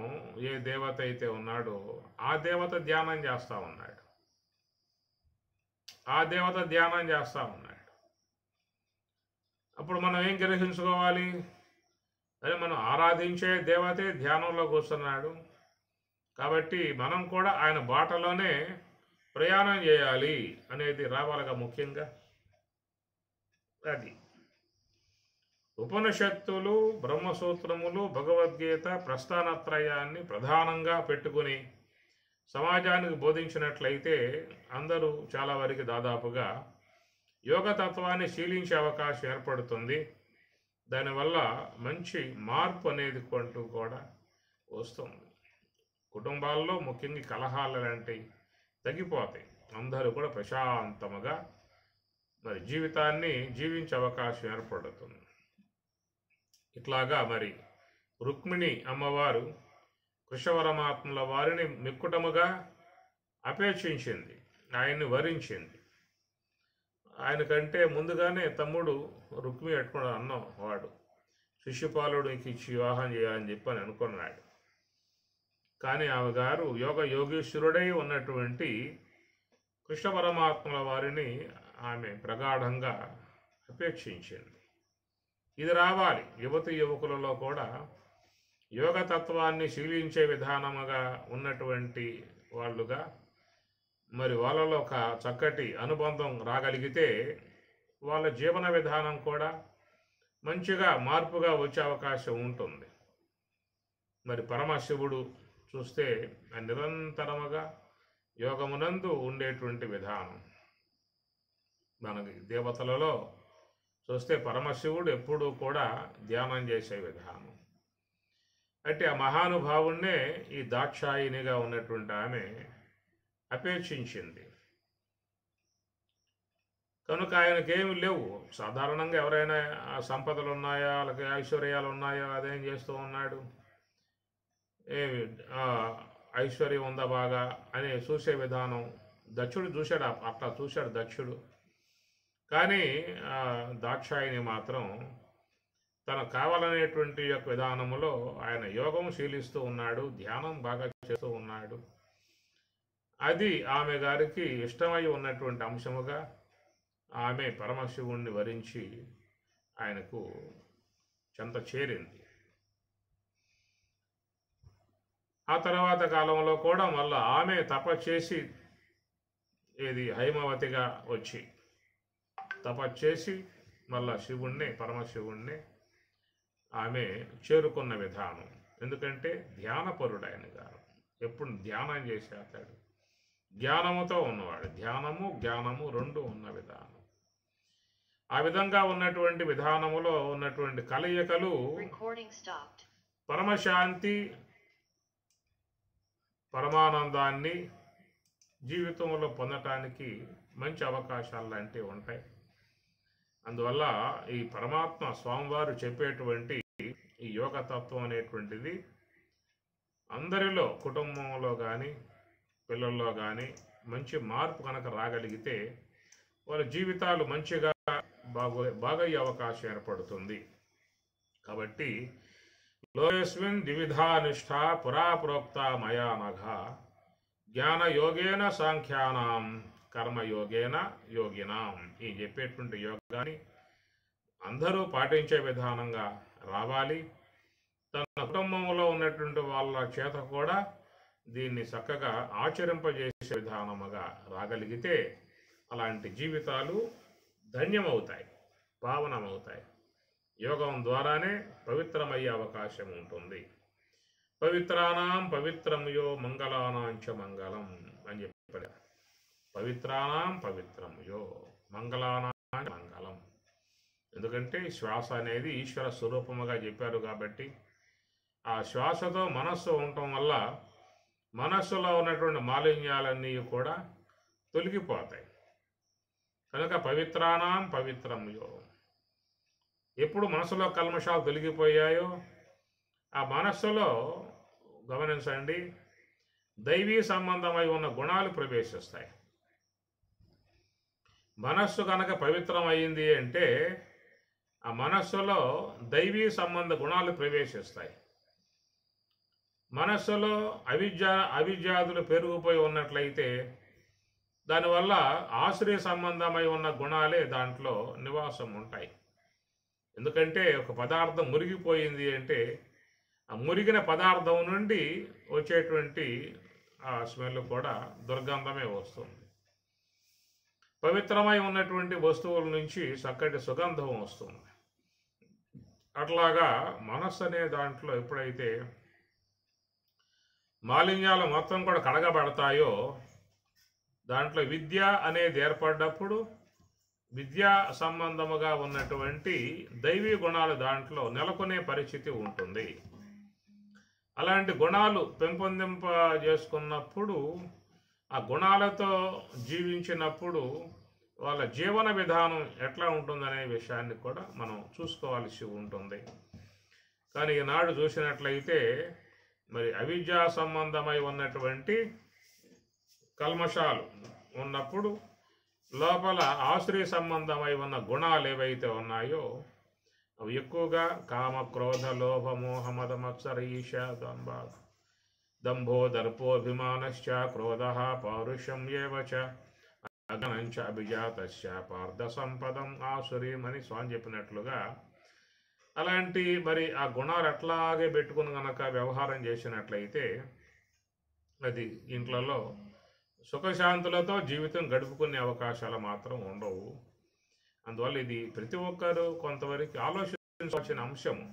ఏ దేవత అయితే ఉన్నాడో ఆ దేవత ధ్యానం చేస్తూ ఉన్నాడు, ఆ దేవత ధ్యానం చేస్తూ ఉన్నాడు. అప్పుడు మనం ఏం గ్రహించుకోవాలి? అదే మనం ఆరాధించే దేవతే ధ్యానంలో కూర్చున్నాడు కాబట్టి మనం కూడా ఆయన బాటలోనే ప్రయాణం చేయాలి అనేది రావాలిగా ముఖ్యంగా. అది ఉపనిషత్తులు, బ్రహ్మసూత్రములు, భగవద్గీత ప్రస్థానత్రయాన్ని ప్రధానంగా పెట్టుకుని సమాజానికి బోధించినట్లయితే అందరూ చాలా వరకు దాదాపుగా యోగతత్వాన్ని శీలించే అవకాశం ఏర్పడుతుంది. దానివల్ల మంచి మార్పు అనేది కొంటూ కూడా వస్తుంది. కుటుంబాల్లో ముఖ్యంగా కలహాలు లాంటివి తగ్గిపోతాయి. అందరూ కూడా ప్రశాంతముగా మరి జీవితాన్ని జీవించే అవకాశం ఏర్పడుతుంది. ఇట్లాగా మరి రుక్మిణి అమ్మవారు కృష్ణపరమాత్మల వారిని మిక్కుటముగా అపేక్షించింది, ఆయన్ని వరించింది. ఆయనకంటే ముందుగానే తమ్ముడు రుక్మి పెట్టుకున్నాడు అన్నం, వాడు శిశుపాలుడికి ఇచ్చి వివాహం చేయాలని చెప్పని అనుకున్నాడు. కానీ ఆమె గారు యోగీశ్వరుడై ఉన్నటువంటి కృష్ణ పరమాత్మల వారిని ఆమె ప్రగాఢంగా అపేక్షించింది. ఇది రావాలి. యువకులలో కూడా యోగతత్వాన్ని శీలించే విధానముగా ఉన్నటువంటి వాళ్ళుగా మరి వాళ్ళలో ఒక చక్కటి అనుబంధం రాగలిగితే వాళ్ళ జీవన విధానం కూడా మంచిగా మార్పుగా వచ్చే అవకాశం ఉంటుంది. మరి పరమశివుడు చూస్తే నిరంతరముగా యోగమునందు ఉండేటువంటి విధానం. మనకి దేవతలలో చూస్తే పరమశివుడు ఎప్పుడూ కూడా ధ్యానం చేసే విధానం. అంటే ఆ మహానుభావుణ్ణే ఈ దాక్షాయినిగా ఉన్నటువంటి ఆమె అపేక్షించింది. కనుక ఆయనకేమి లేవు. సాధారణంగా ఎవరైనా సంపదలు ఉన్నాయా, వాళ్ళకి ఐశ్వర్యాలు ఉన్నాయా, అదేం చేస్తూ ఉన్నాడు, ఏమి ఐశ్వర్యం ఉందా బాగా అని చూసే విధానం దక్షుడు చూశాడు. అట్లా చూశాడు దక్షుడు. కానీ దాక్షాయిని మాత్రం తనకు కావాలనేటువంటి యొక్క విధానములో ఆయన యోగం శీలిస్తూ ఉన్నాడు, ధ్యానం బాగా చేస్తూ ఉన్నాడు. అది ఆమె గారికి ఇష్టమై ఉన్నటువంటి అంశముగా ఆమె పరమశివుణ్ణి వరించి ఆయనకు చెంత చేరింది. ఆ తర్వాత కాలంలో కూడా మళ్ళా ఆమె తపస్చేసి ఏది హైమవతిగా వచ్చి తపస్చేసి మళ్ళా శివుణ్ణి పరమశివుణ్ణి ఆమె చేరుకున్న విధానం. ఎందుకంటే ధ్యానపరుడైన గారు ఎప్పుడు ధ్యానం చేసేస్తాడు, జ్ఞానముతో ఉన్నవాడు. ధ్యానము జ్ఞానము రెండు ఉన్న విధానం. ఆ విధంగా ఉన్నటువంటి విధానములో ఉన్నటువంటి కలయికలు పరమశాంతి పరమానందాన్ని జీవితంలో పొందటానికి మంచి అవకాశాలు లాంటివి ఉంటాయి. అందువల్ల ఈ పరమాత్మ స్వామివారు చెప్పేటువంటి ఈ యోగతత్వం అనేటువంటిది అందరిలో, కుటుంబంలో కానీ పిల్లల్లో కానీ మంచి మార్పు కనుక రాగలిగితే వాళ్ళ జీవితాలు మంచిగా బాగయ్యే అవకాశం ఏర్పడుతుంది. కాబట్టి లోయస్మిన్ ద్విధానిష్ట పురా ప్రోక్త మయా నఘ జ్ఞానయోగేన సాంఖ్యానాం కర్మయోగేన యోగినాం. ఈ చెప్పేటువంటి యోగాన్ని అందరూ పాటించే విధానంగా రావాలి. తన కుటుంబంలో ఉన్నటువంటి వాళ్ళ చేత కూడా దీన్ని చక్కగా ఆచరింపజేసే విధానముగా రాగలిగితే అలాంటి జీవితాలు ధన్యమవుతాయి, పావనమవుతాయి. యోగం ద్వారానే పవిత్రమయ్యే అవకాశం ఉంటుంది. పవిత్రానాం పవిత్రం యో మంగళానాంచ మంగళం అని చెప్పారు. పవిత్రానాం పవిత్రం యో మంగళానాంచ మంగళం. ఎందుకంటే శ్వాస అనేది ఈశ్వర స్వరూపముగా చెప్పారు కాబట్టి ఆ శ్వాసతో మనస్సు ఉండటం వల్ల మనస్సులో ఉన్నటువంటి మాలిన్యాలన్నీ కూడా తొలగిపోతాయి. కనుక పవిత్రానాం పవిత్రం యో, ఎప్పుడు మనసులో కల్మషాలు తొలగిపోయాయో ఆ మనస్సులో గమనించండి దైవీ సంబంధమై ఉన్న గుణాలు ప్రవేశిస్తాయి. మనస్సు కనుక పవిత్రమైంది అంటే ఆ మనస్సులో దైవీ సంబంధ గుణాలు ప్రవేశిస్తాయి. మనస్సులో అవిద్యాదులు పెరిగిపోయి ఉన్నట్లయితే దానివల్ల ఆశ్రయ సంబంధమై ఉన్న గుణాలే దాంట్లో నివాసం ఉంటాయి. ఎందుకంటే ఒక పదార్థం మురిగిపోయింది అంటే ఆ మురిగిన పదార్థం నుండి వచ్చేటువంటి ఆ స్మెల్ కూడా దుర్గంధమే వస్తుంది. పవిత్రమై ఉన్నటువంటి వస్తువుల నుంచి చక్కటి సుగంధం వస్తుంది. అట్లాగా మనస్సు అనే దాంట్లో ఎప్పుడైతే మాలిన్యాలు మొత్తం కూడా కడగబడతాయో దాంట్లో విద్య అనేది ఏర్పడ్డప్పుడు విద్యా సంబంధముగా ఉన్నటువంటి దైవీ గుణాలు దాంట్లో నెలకొనే పరిస్థితి ఉంటుంది. అలాంటి గుణాలు పెంపొందింపజేసుకున్నప్పుడు ఆ గుణాలతో జీవించినప్పుడు వాళ్ళ జీవన విధానం ఎట్లా ఉంటుందనే విషయాన్ని కూడా మనం చూసుకోవాల్సి ఉంటుంది. కానీ ఈనాడు చూసినట్లయితే మరి అవిద్యా సంబంధమై ఉన్నటువంటి కల్మషాలు ఉన్నప్పుడు లోపల ఆశ్రయ సంబంధమై ఉన్న గుణాలు ఏవైతే ఉన్నాయో అవి ఎక్కువగా కామ క్రోధ లోభ మోహ మద మత్సర ఈశ దంభో దర్పోభిమానశ్చ క్రోధ పౌరుషం ఏవచ అగనంచ అభిజాతశ్చ పార్థ సంపదం ఆసురీం అని స్వామి చెప్పినట్లుగా అలాంటి మరి ఆ గుణాలు అట్లాగే పెట్టుకుని కనుక వ్యవహారం చేసినట్లయితే అది ఇంట్లలో సుఖశాంతులతో జీవితం గడుపుకునే అవకాశాలు మాత్రం ఉండవు. అందువల్ల ఇది ప్రతి ఒక్కరూ కొంతవరకు ఆలోచించాల్సిన అంశము,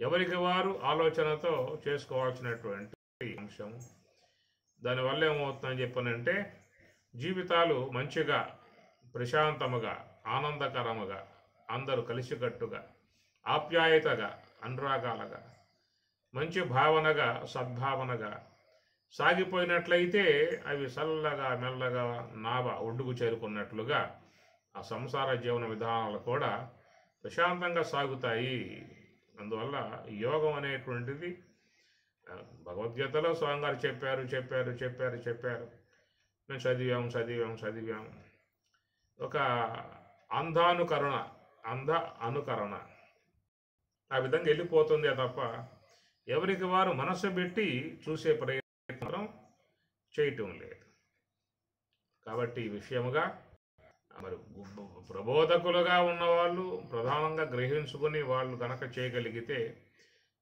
ఎవరికి వారు ఆలోచనతో చేసుకోవాల్సినటువంటి అంశము. దానివల్ల ఏమవుతుందని చెప్పనంటే జీవితాలు మంచిగా ప్రశాంతముగా ఆనందకరముగా అందరూ కలిసికట్టుగా ఆప్యాయతగా అనురాగాలుగా మంచి భావనగా సద్భావనగా సాగిపోయినట్లయితే అవి చల్లగా మెల్లగా నావ ఒడ్డుకు చేరుకున్నట్లుగా ఆ సంసార జీవన విధానాలు కూడా ప్రశాంతంగా సాగుతాయి. అందువల్ల యోగం అనేటువంటిది భగవద్గీతలో స్వామి గారు చెప్పారు. మేము చదివాం. ఒక అంధ అనుకరణ ఆ విధంగా వెళ్ళిపోతుంది తప్ప ఎవరికి వారు మనసు పెట్టి చూసే ప్రయత్నం చేయటం లేదు. కాబట్టి ఈ విషయముగా మరి ప్రబోధకులుగా ఉన్నవాళ్ళు ప్రధానంగా గ్రహించుకుని వాళ్ళు కనుక చేయగలిగితే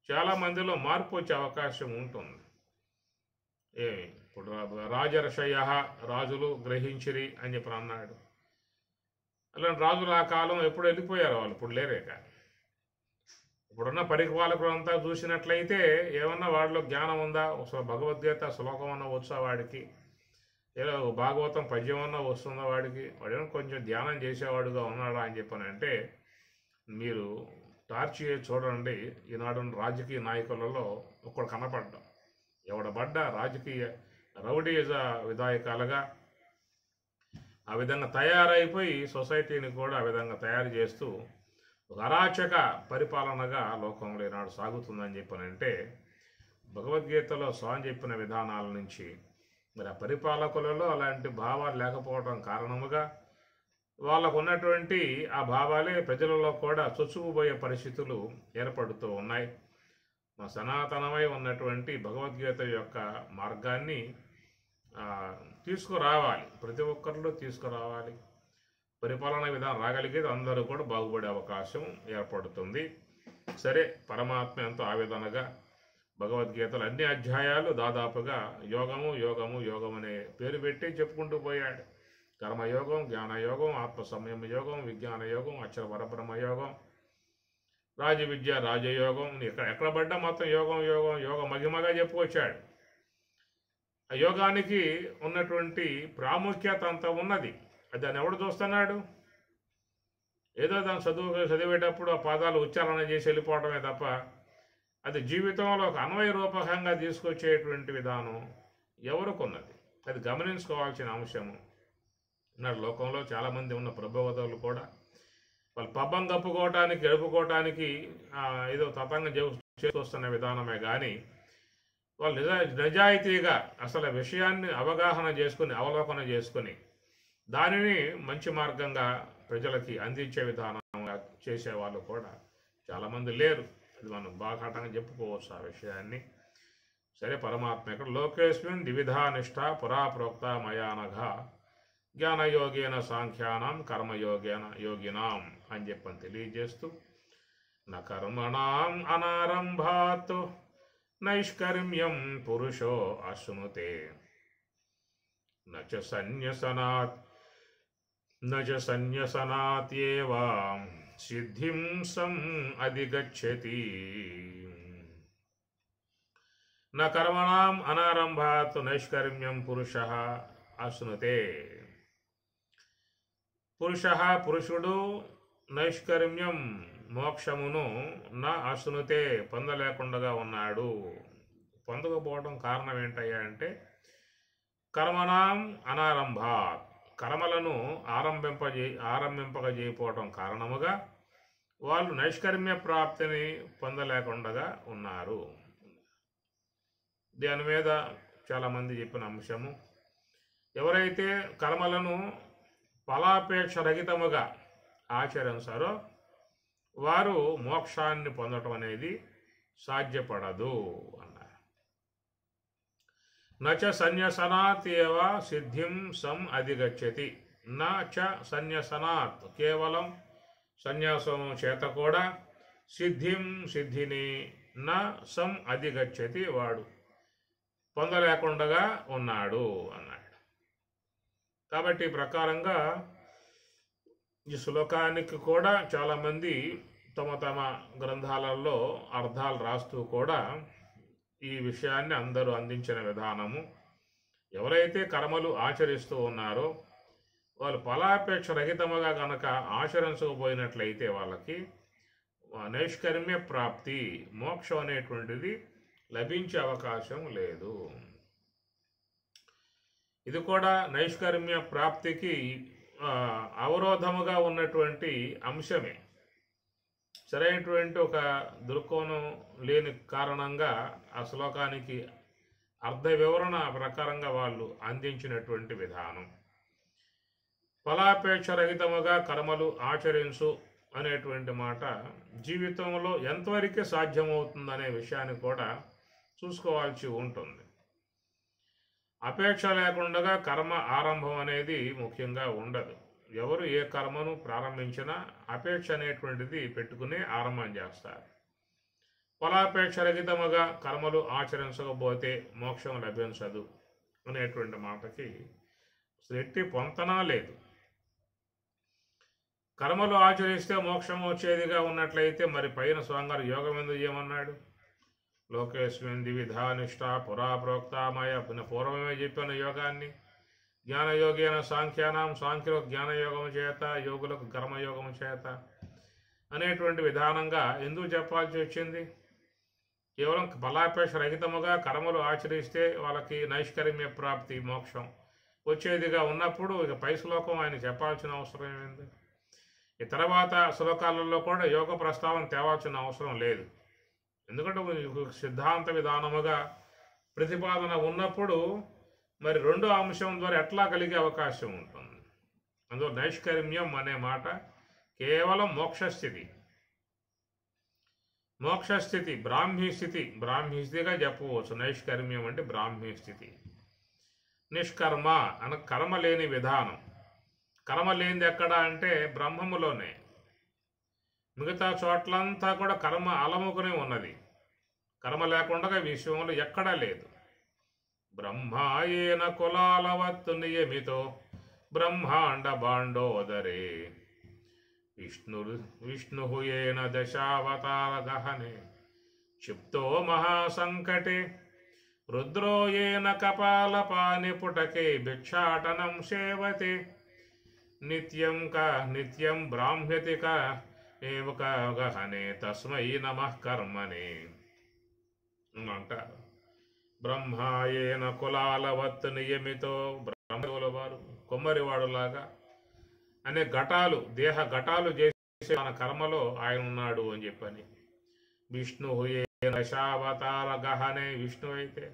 చాలా మందిలో మార్పు వచ్చే అవకాశం ఉంటుంది. ఇప్పుడు రాజర్షయ రాజులు గ్రహించిరి అని చెప్పి అన్నాడు. అలాంటి రాజులు ఆ కాలం ఎప్పుడు వెళ్ళిపోయారు, వాళ్ళు ఇప్పుడు లేరేక. ఇప్పుడున్న పరిపాలకులంతా చూసినట్లయితే ఏమన్నా వాడిలో జ్ఞానం ఉందా, భగవద్గీత శ్లోకం అన్నా వచ్చా వాడికి, ఏదో భాగవతం పద్యం అన్నా వస్తుందా వాడికి, వాడేమో కొంచెం ధ్యానం చేసేవాడుగా ఉన్నాడా అని చెప్పానంటే మీరు టార్చ్ చూడండి. ఈనాడు రాజకీయ నాయకులలో ఒక్కడు కనపడ్డాం, ఎవడబడ్డ రాజకీయ రౌడీజ విధాయకాలుగా ఆ విధంగా తయారైపోయి సొసైటీని కూడా ఆ విధంగా తయారు చేస్తూ ఒక అరాచక పరిపాలనగా లోకంలో ఈనాడు సాగుతుందని చెప్పానంటే భగవద్గీతలో స్వామి చెప్పిన విధానాల నుంచి మరి ఆ పరిపాలకులలో అలాంటి భావాలు లేకపోవడం కారణముగా వాళ్ళకు ఉన్నటువంటి ఆ భావాలే ప్రజలలో కూడా చొచ్చుకుపోయే పరిస్థితులు ఏర్పడుతూ ఉన్నాయి. మా సనాతనమై ఉన్నటువంటి భగవద్గీత యొక్క మార్గాన్ని తీసుకురావాలి, ప్రతి ఒక్కరిలో తీసుకురావాలి. పరిపాలన విధానం రాగలిగేది అందరూ కూడా బాగుపడే అవకాశం ఏర్పడుతుంది. సరే, పరమాత్మ ఎంతో ఆవేదనగా భగవద్గీతలు అన్ని అధ్యాయాలు దాదాపుగా యోగము యోగము యోగం అనే పేరు పెట్టి చెప్పుకుంటూ పోయాడు. కర్మయోగం, జ్ఞానయోగం, ఆత్మ సంయమ యోగం, విజ్ఞాన యోగం, అక్షర పరబ్రహ్మ యోగం, రాజవిద్య రాజయోగం, ఎక్కడ పడ్డా మొత్తం యోగం యోగం యోగ మహిమగా చెప్పుకొచ్చాడు. ఆ యోగానికి ఉన్నటువంటి ప్రాముఖ్యత అంత ఉన్నది. అది దాన్ని ఎవడు చూస్తున్నాడు? ఏదో దాన్ని చదివేటప్పుడు ఆ పాదాలు ఉచ్చారణ చేసి వెళ్ళిపోవడమే తప్ప అది జీవితంలో ఒక అన్వయ రూపకంగా తీసుకొచ్చేటువంటి విధానం ఎవరికున్నది? అది గమనించుకోవాల్సిన అంశము. నాడు లోకంలో చాలామంది ఉన్న ప్రబోధకులు కూడా వాళ్ళు పబ్బం కప్పుకోవటానికి గడుపుకోవటానికి ఏదో తతంగా చేస్తున్న విధానమే కానీ వాళ్ళు నిజాయితీగా అసలు విషయాన్ని అవగాహన చేసుకుని అవలోకన చేసుకుని దానిని మంచి మార్గంగా ప్రజలకి అందించే విధానంగా చేసేవాళ్ళు కూడా చాలామంది లేరు. అది మనం బాఘాటంగా చెప్పుకోవచ్చు ఆ విషయాన్ని. సరే, పరమాత్మ ఇక్కడ లోకేస్మిన్ ద్విధా నిష్ఠ పురా ప్రోక్త మయానఘ జ్ఞానయోగేన సాంఖ్యానం కర్మయోగేన యోగినాం అని చెప్పని తెలియజేస్తూ న కర్మణాం అనారంభాత్ నైష్కర్మ్యం పురుషో అశ్నుతే నచ సన్యసనాత్యేవ సిద్ధిం సం అధిగచ్చతి. న కర్మణాం అనారంభాత్ నైష్కర్మ్యం పురుషః అశ్నుతే. పురుషుడు నైష్కర్మ్యం మోక్షమును నా అశ్నుతే పొందలేకుండా ఉన్నాడు. పొందకపోవడం కారణం ఏంటయ్యా అంటే కర్మణాం అనారంభాత్, కర్మలను ఆరంభింపక చేయకపోవడం కారణముగా వాళ్ళు నైష్కర్మ్య ప్రాప్తిని పొందలేకుండా ఉన్నారు. దాని మీద చాలామంది చెప్పిన అంశము, ఎవరైతే కర్మలను ఫలాపేక్ష రహితముగా ఆచరించారో వారు మోక్షాన్ని పొందటం అనేది సాధ్యపడదు అన్నారు. నచ సన్యసనాత్ ఏవ సిద్ధిం సం అధిగచ్చతి. నచ సన్యసనాత్, కేవలం సన్యాసం చేత కూడా సిద్ధిని నా సం అధిగచ్చతి, వాడు పొందలేకుండా ఉన్నాడు అన్నాడు. కాబట్టి ఈ ప్రకారంగా ఈ శ్లోకానికి కూడా చాలామంది తమ గ్రంథాలలో అర్థాలు రాస్తూ కూడా ఈ విషయాన్ని అందరూ అందించిన విధానము, ఎవరైతే కర్మలు ఆచరిస్తూ ఉన్నారో వాళ్ళు ఫలాపేక్ష రహితముగా కనుక ఆచరించకపోయినట్లయితే వాళ్ళకి నైష్కర్మ్య ప్రాప్తి, మోక్షం అనేటువంటిది లభించే అవకాశం లేదు. ఇది కూడా నైష్కర్మ్య ప్రాప్తికి అవరోధముగా ఉన్నటువంటి అంశమే. సరైనటువంటి ఒక దృక్కోణం లేని కారణంగా ఆ శ్లోకానికి అర్థ వివరణ ప్రకారంగా వాళ్ళు అందించినటువంటి విధానం. ఫలాపేక్ష రహితముగా కర్మలు ఆచరించు అనేటువంటి మాట జీవితంలో ఎంతవరకు సాధ్యమవుతుందనే విషయాన్ని కూడా చూసుకోవాల్సి ఉంటుంది. అపేక్ష లేకుండా కర్మ ఆరంభం అనేది ముఖ్యంగా ఉండదు. ఎవరు ఏ కర్మను ప్రారంభించినా అపేక్ష అనేటువంటిది పెట్టుకుని ఆరంభం చేస్తారు. ఫలాపేక్ష రహితముగా కర్మలు ఆచరించకపోతే మోక్షం లభించదు అనేటువంటి మాటకి ఎట్టి పొంతనా లేదు. కర్మలు ఆచరిస్తే మోక్షం వచ్చేదిగా ఉన్నట్లయితే మరి పైన స్వామివారు యోగం ఎందుకు ఏమన్నాడు? లోకేస్మిన్ ద్విధా నిష్ఠ పురా ప్రోక్తామయ పూర్వమే చెప్పిన యోగాన్ని జ్ఞానయోగేన సాంఖ్యానం, సాంఖ్యులకు జ్ఞానయోగము చేత, యోగులకు కర్మయోగము చేత అనేటువంటి విధానంగా ఎందుకు చెప్పాల్సి వచ్చింది? కేవలం ఫలాపేక్ష రహితముగా కర్మలు ఆచరిస్తే వాళ్ళకి నైష్కర్మ్య ప్రాప్తి మోక్షం వచ్చేదిగా ఉన్నప్పుడు ఇక పై శ్లోకం ఆయన చెప్పాల్సిన అవసరం ఏంది? ఈ తర్వాత శ్లోకాలలో కూడా యోగ ప్రస్తావన తేవాల్సిన అవసరం లేదు. ఎందుకంటే సిద్ధాంత విధానముగా ప్రతిపాదన ఉన్నప్పుడు మరి రెండో అంశం ద్వారా ఎట్లా కలిగే అవకాశం ఉంటుంది? అందులో నైష్కర్మ్యం అనే మాట కేవలం మోక్షస్థితి, మోక్షస్థితి, బ్రాహ్మీ స్థితిగా చెప్పవచ్చు. నైష్కర్మ్యం అంటే బ్రాహ్మీ స్థితి. నిష్కర్మ అన కర్మ లేని విధానం. కర్మ లేనిది ఎక్కడ అంటే బ్రహ్మములోనే. మిగతా చోట్లంతా కూడా కర్మ అలముకునే ఉన్నది. కర్మ లేకుండా విశ్వంలో ఎక్కడా లేదు. బ్రహ్మాయేన కులాలవత్తు నియమితో బ్రహ్మాండ బాండోదరే విష్ణు ఏన దశావతార గహనే క్షిప్తో మహాసంకటే రుద్రో ఏన కపాలపాని పుటకే భిక్షాటనం సేవతే నిత్యం బ్రాహ్మ్యతి గహనే తస్మై నమః కర్మనే అంటారు. బ్రహ్మాయేన కులాలవత్తు నియమితో బ్రహ్మదేవుల వారు కొమ్మరివాడులాగా అనే ఘటాలు, దేహ ఘటాలు చేసే మన కర్మలో ఆయన ఉన్నాడు అని చెప్పని. విష్ణు దశావతార గహనే విష్ణు అయితే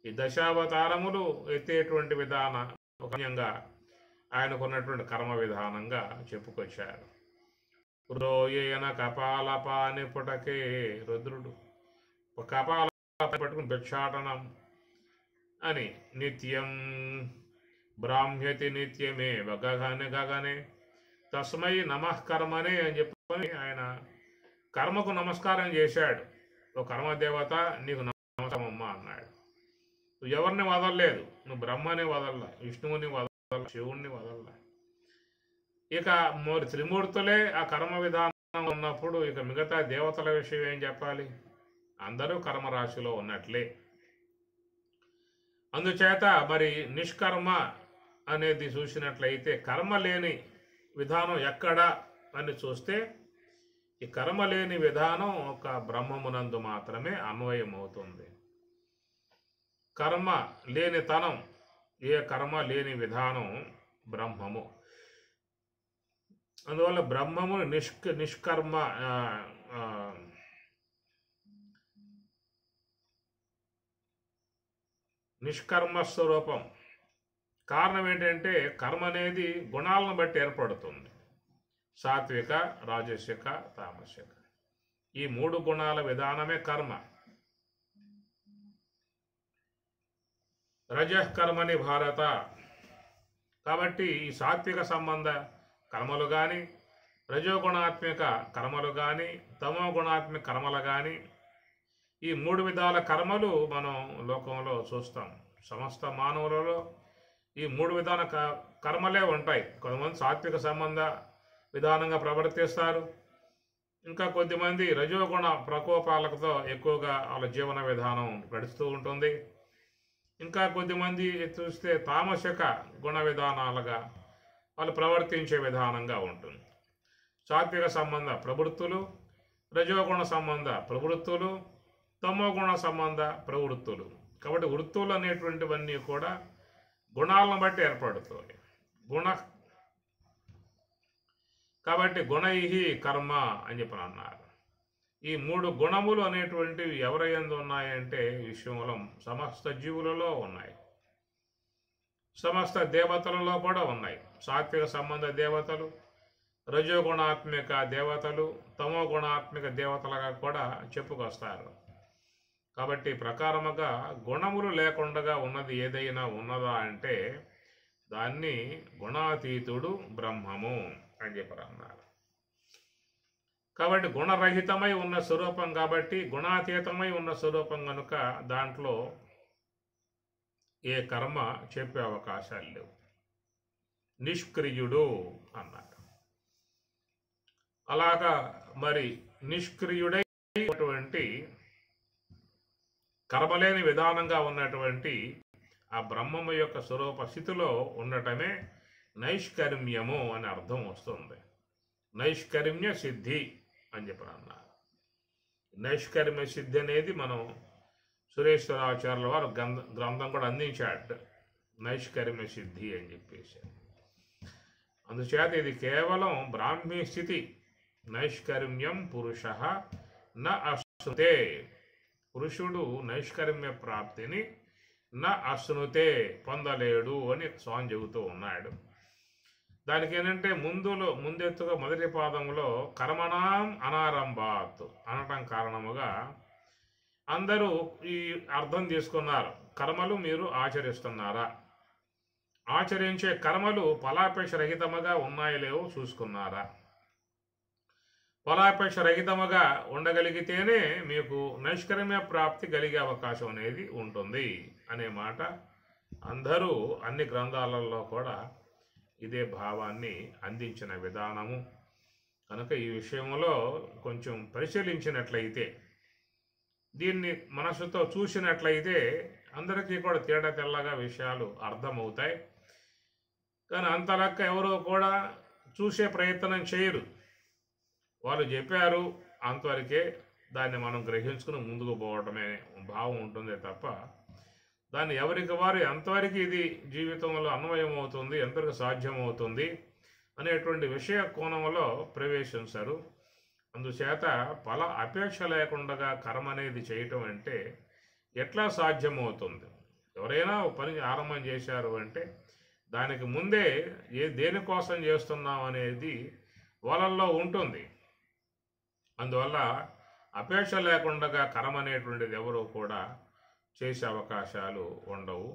ఈ దశావతారములు ఎత్తేటువంటి విధానంగా ఆయనకున్నటువంటి కర్మ విధానంగా చెప్పుకొచ్చారు. రుద్రోయేన కపాలపాని పుటకే రుద్రుడు కపాల పట్టుకుని భిక్షాటనం అని నిత్యం బ్రాహ్మ్యతి నిత్యమే గగనే తస్మై నమః కర్మనే అని చెప్పని ఆయన కర్మకు నమస్కారం చేశాడు. ఓ కర్మదేవత నీకు నమస్కారమ్మా అన్నాడు. నువ్వు ఎవరిని వదలలేదు, నువ్వు బ్రహ్మని వదల్లా, విష్ణువుని వదల, శివుణ్ణి వదల్లా. ఇక త్రిమూర్తులే ఆ కర్మ విధానం ఉన్నప్పుడు ఇక మిగతా దేవతల విషయం ఏం చెప్పాలి? అందరూ కర్మరాశిలో ఉన్నట్లే. అందుచేత మరి నిష్కర్మ అనేది చూసినట్లయితే కర్మ లేని విధానం ఎక్కడా అని చూస్తే ఈ కర్మ లేని విధానం ఒక బ్రహ్మమునందు మాత్రమే అన్వయం అవుతుంది. కర్మ లేని తనం, ఏ కర్మ లేని విధానం బ్రహ్మము. అందువల్ల బ్రహ్మము నిష్కర్మ నిష్కర్మ స్వరూపం. కారణం ఏంటంటే కర్మ అనేది గుణాలను బట్టి ఏర్పడుతుంది. సాత్విక, రాజసిక, తామసిక ఈ మూడు గుణాల విధానమే కర్మ. రజకర్మని భారత. కాబట్టి ఈ సాత్విక సంబంధ కర్మలు కానీ, రజోగుణాత్మిక కర్మలు కానీ, తమో గుణాత్మిక కర్మలు కానీ, ఈ మూడు విధాల కర్మలు మనం లోకంలో చూస్తాం. సమస్త మానవులలో ఈ మూడు విధాన కర్మలే ఉంటాయి. కొంతమంది సాత్విక సంబంధ విధానంగా ప్రవర్తిస్తారు. ఇంకా కొద్దిమంది రజోగుణ ప్రకోపాలతో ఎక్కువగా వాళ్ళ జీవన విధానం గడుస్తూ ఉంటుంది. ఇంకా కొద్దిమంది చూస్తే తామసిక గుణ విధానాలుగా వాళ్ళు ప్రవర్తించే విధానంగా ఉంటుంది. సాత్విక సంబంధ ప్రవృత్తులు, రజోగుణ సంబంధ ప్రవృత్తులు, తమోగుణ సంబంధ ప్రవృత్తులు. కాబట్టి వృత్తులు అనేటువంటివన్నీ కూడా గుణాలను బట్టి ఏర్పడుతాయి. కాబట్టి గుణైహి కర్మ అని చెప్పి అన్నారు. ఈ మూడు గుణములు అనేటువంటివి ఎవరయందు ఉన్నాయంటే విశ్వంలో సమస్త జీవులలో ఉన్నాయి, సమస్త దేవతలలో కూడా ఉన్నాయి. సాత్విక సంబంధ దేవతలు, రజోగుణాత్మిక దేవతలు, తమో గుణాత్మిక దేవతలుగా కూడా చెప్పుకొస్తారు. కాబట్టి ప్రకారముగా గుణములు లేకుండా ఉన్నది ఏదైనా ఉన్నదా అంటే దాన్ని గుణాతీతుడు బ్రహ్మము అని చెప్పారు అన్నారు. కాబట్టి గుణరహితమై ఉన్న స్వరూపం, కాబట్టి గుణాతీతమై ఉన్న స్వరూపం కనుక దాంట్లో ఏ కర్మ చెప్పే అవకాశాలు లేవు. నిష్క్రియుడు అన్నారు. అలాగా మరి నిష్క్రియుడైనటువంటి కర్మలేని విధానంగా ఉన్నటువంటి ఆ బ్రహ్మము యొక్క స్వరూప స్థితిలో ఉండటమే నైష్కర్మ్యము అని అర్థం వస్తుంది. నైష్కర్మ్య సిద్ధి అని చెప్పి అన్నారు. నైష్కర్మ్య సిద్ధి అనేది మనం సురేశ్వరాచార్యుల వారు గ్రంథం కూడా అందించాడు, నైష్కర్మ్య సిద్ధి అని చెప్పేసి. అందుచేత ఇది కేవలం బ్రాహ్మీ స్థితి. నైష్కర్మ్యం పురుష న అశ్నుతే, పురుషుడు నైష్కర్మ్య ప్రాప్తిని న అశ్నుతే పొందలేడు అని స్వామి చెబుతూ ఉన్నాడు. దానికి ఏంటంటే ముందెత్తుగా మొదటి పాదంలో కర్మణాం అనారంభాత్ అనటం కారణముగా అందరూ ఈ అర్థం తీసుకున్నారు. కర్మలు మీరు ఆచరిస్తున్నారా, ఆచరించే కర్మలు ఫలాపేక్ష రహితముగా ఉన్నాయో లేవో చూసుకున్నారా, ఫలాపేక్ష రహితముగా ఉండగలిగితేనే మీకు నైష్కర్మ్య ప్రాప్తి కలిగే అవకాశం అనేది ఉంటుంది అనే మాట అందరూ అన్ని గ్రంథాలలో కూడా ఇదే భావాన్ని అందించిన విధానము కనుక ఈ విషయంలో కొంచెం పరిశీలించినట్లయితే, దీన్ని మనసుతో చూసినట్లయితే అందరికీ కూడా తేడా తెల్లగా విషయాలు అర్థమవుతాయి. కానీ అంతలక్క ఎవరో కూడా చూసే ప్రయత్నం చేయరు. వాళ్ళు చెప్పారు అంతవరకే దాన్ని మనం గ్రహించుకుని ముందుకు పోవటమే భావం ఉంటుందే తప్ప దాన్ని ఎవరికి వారు ఎంతవరకు ఇది జీవితంలో అన్వయం అవుతుంది, ఎంతవరకు సాధ్యమవుతుంది అనేటువంటి విషయ కోణంలో ప్రవేశించారు. అందుచేత ఫల అపేక్ష లేకుండా కర్మ అనేది చేయటం అంటే ఎట్లా సాధ్యమవుతుంది? ఎవరైనా పని ఆరంభం చేశారు అంటే దానికి ముందే దేనికోసం చేస్తున్నాం అనేది వాళ్ళల్లో ఉంటుంది. అందువల్ల అపేక్ష లేకుండా కర్మ అనేటువంటిది ఎవరూ కూడా చేసే అవకాశాలు ఉండవు.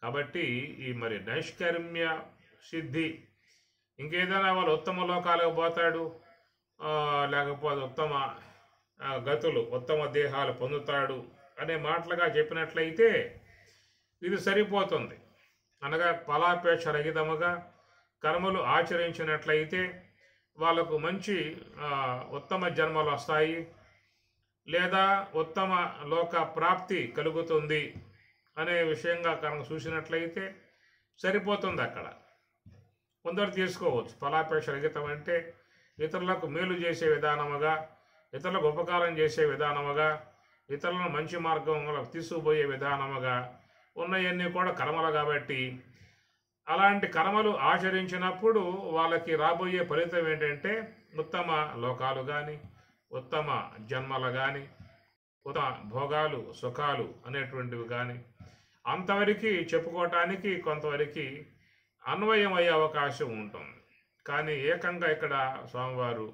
కాబట్టి ఈ మరి నైష్కర్మ్య సిద్ధి ఇంకేదైనా వాళ్ళు ఉత్తమ లోకాలకు పోతాడు, లేకపోతే ఉత్తమ గతులు ఉత్తమ దేహాలు పొందుతాడు అనే మాటలుగా చెప్పినట్లయితే ఇది సరిపోతుంది. అనగా ఫలాపేక్ష రహితముగా కర్మలు ఆచరించినట్లయితే వాళ్ళకు మంచి ఉత్తమ జన్మలు వస్తాయి, లేదా ఉత్తమ లోక ప్రాప్తి కలుగుతుంది అనే విషయంగా కనుక చూసినట్లయితే సరిపోతుంది. అక్కడ కొందరు తీసుకోవచ్చు. ఫలాపేక్ష రహితం అంటే ఇతరులకు మేలు చేసే విధానముగా, ఇతరులకు ఉపకారం చేసే విధానముగా, ఇతరులను మంచి మార్గంలో తీసుకుపోయే విధానముగా ఉన్నవన్నీ కూడా కర్మలు. కాబట్టి అలాంటి కర్మలు ఆచరించినప్పుడు వాళ్ళకి రాబోయే ఫలితం ఏంటంటే ఉత్తమ లోకాలు కానీ, ఉత్తమ జన్మలు కానీ, ఉత్తమ భోగాలు సుఖాలు అనేటువంటివి కానీ అంతవరకు చెప్పుకోవటానికి కొంతవరకు అన్వయం అయ్యే అవకాశం ఉంటుంది. కానీ ఏకంగా ఇక్కడ స్వామివారు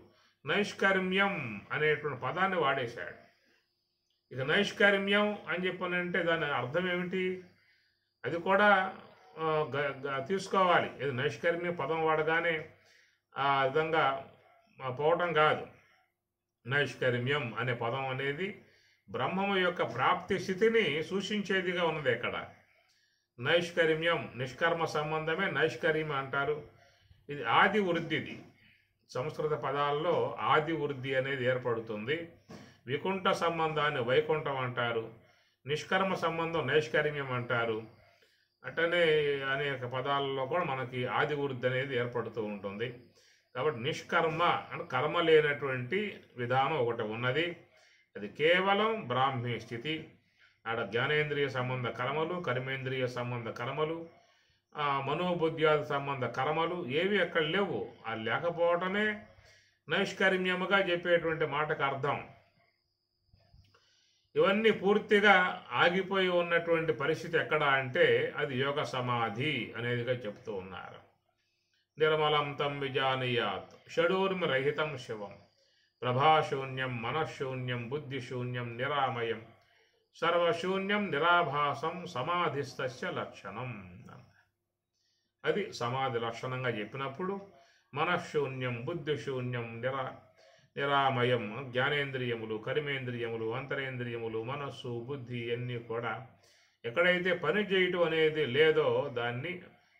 నైష్కర్మ్యం అనేటువంటి పదాన్ని వాడేశాడు. ఇక నైష్కర్మ్యం అని చెప్పనంటే దాని అర్థం ఏమిటి? అది కూడా తీసుకోవాలి. ఇది నైష్కర్మ్య పదం వాడగానే ఆ విధంగా పోవటం కాదు. నైష్కర్మ్యం అనే పదం అనేది బ్రహ్మము యొక్క ప్రాప్తి స్థితిని సూచించేదిగా ఉన్నది. ఇక్కడ నైష్కర్మ్యం నిష్కర్మ సంబంధమే నైష్కర్యం అంటారు. ఇది ఆది వృద్ధిది. సంస్కృత పదాల్లో ఆది వృద్ధి అనేది ఏర్పడుతుంది. వికుంఠ సంబంధాన్ని వైకుంఠం అంటారు, నిష్కర్మ సంబంధం నైష్కర్మ్యం అంటారు. అట్టనే అనేక పదాలలో కూడా మనకి ఆది వృద్ధి అనేది ఏర్పడుతూ ఉంటుంది. కాబట్టి నిష్కర్మ అంటే కర్మ లేనటువంటి విధానం ఒకటి ఉన్నది. అది కేవలం బ్రాహ్మీ స్థితి. ఆడ జ్ఞానేంద్రియ సంబంధ కర్మలు, కర్మేంద్రియ సంబంధ కర్మలు, మనోబుద్ధ్యాది సంబంధ కర్మలు ఏవి ఎక్కడ లేవు. అది లేకపోవటమే నైష్కర్మ్యముగా చెప్పేటువంటి మాటకు అర్థం. ఇవన్నీ పూర్తిగా ఆగిపోయి ఉన్నటువంటి పరిస్థితి ఎక్కడ అంటే అది యోగ సమాధి అనేదిగా చెప్తూ ఉన్నారు. నిర్మలం తం విజానీయాత్ షడూర్మి రహితం శివం ప్రభాశూన్యం మనఃశూన్యం బుద్ధిశూన్యం నిరామయం సర్వశూన్యం నిరాభాసం సమాధిస్తస్య లక్షణం. అది సమాధి లక్షణంగా చెప్పినప్పుడు మనఃశూన్యం, బుద్ధిశూన్యం, నిరామయం, జ్ఞానేంద్రియములు, కర్మేంద్రియములు, అంతరేంద్రియములు, మనస్సు, బుద్ధి అన్నీ కూడా ఎక్కడైతే పని చేయటం అనేది లేదో దాన్ని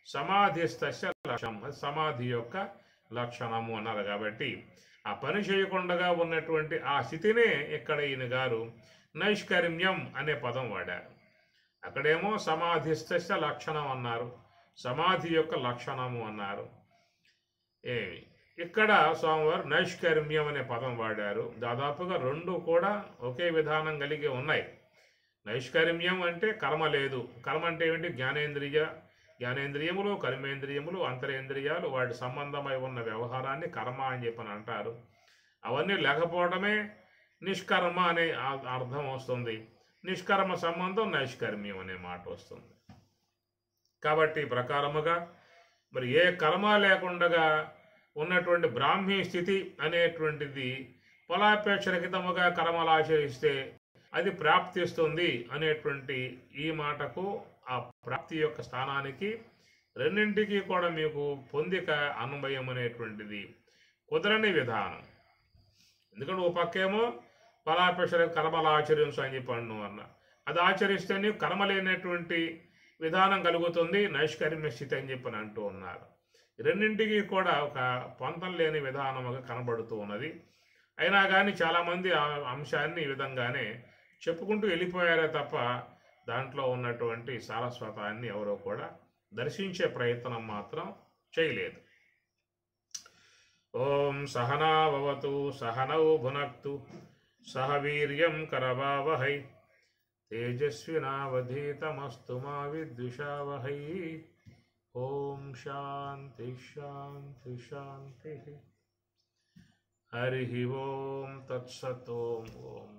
సమాధిస్తస్య లక్షణం, సమాధి యొక్క లక్షణము అన్నారు. కాబట్టి ఆ పని చేయకుండా ఉన్నటువంటి ఆ స్థితినే ఇక్కడ ఈయన గారు నైష్కర్మ్యం అనే పదం వాడారు. అక్కడేమో సమాధిస్తస్య లక్షణం అన్నారు, సమాధి యొక్క లక్షణము అన్నారు. ఇక్కడ స్వామివారు నైష్కర్మ్యం అనే పదం వాడారు. దాదాపుగా రెండు కూడా ఒకే విధానం కలిగి ఉన్నాయి. నైష్కర్మ్యం అంటే కర్మ లేదు. కర్మ అంటే ఏమిటి? జ్ఞానేంద్రియములు, కర్మేంద్రియములు, అంతరేంద్రియాలు వాటి సంబంధమై ఉన్న వ్యవహారాన్ని కర్మ అని చెప్పని అంటారు. అవన్నీ లేకపోవడమే నిష్కర్మ అనే అర్థం వస్తుంది. నిష్కర్మ సంబంధం నైష్కర్మ్యం అనే మాట వస్తుంది. కాబట్టి ప్రకారముగా మరి ఏ కర్మ లేకుండా ఉన్నటువంటి బ్రాహ్మీ స్థితి అనేటువంటిది ఫలాపేక్షరహితముగా కర్మలు ఆచరిస్తే అది ప్రాప్తిస్తుంది అనేటువంటి ఈ మాటకు, ఆ ప్రాప్తి యొక్క స్థానానికి రెండింటికి కూడా మీకు పొందిక అన్వయం అనేటువంటిది కుదరని విధానం. ఎందుకంటే ఓ పక్కేమో ఫలాపేక్ష కర్మలు ఆచరించు అని చెప్పి అన్న, అది ఆచరిస్తే నీకు కర్మ లేనటువంటి విధానం కలుగుతుంది, నైష్కర్మ్య స్థితి అని చెప్పని అంటూ ఉన్నారు. రెండింటికి కూడా ఒక పొంతం లేని విధానముగా కనబడుతూ ఉన్నది. అయినా కానీ చాలామంది ఆ అంశాన్ని ఈ విధంగానే చెప్పుకుంటూ వెళ్ళిపోయారే తప్ప దాంట్లో ఉన్నటువంటి సారస్వతాన్ని ఎవరో కూడా దర్శించే ప్రయత్నం మాత్రం చేయలేదు. ఓం సహనావతు సహనౌ భునక్తు సహ వీర్యం కరవావహై తేజస్వినావధీతమస్తు మా విద్విషావహై. ఓం శాంతి శాంతి శాంతి. హరి ఓం తత్సత్. ఓం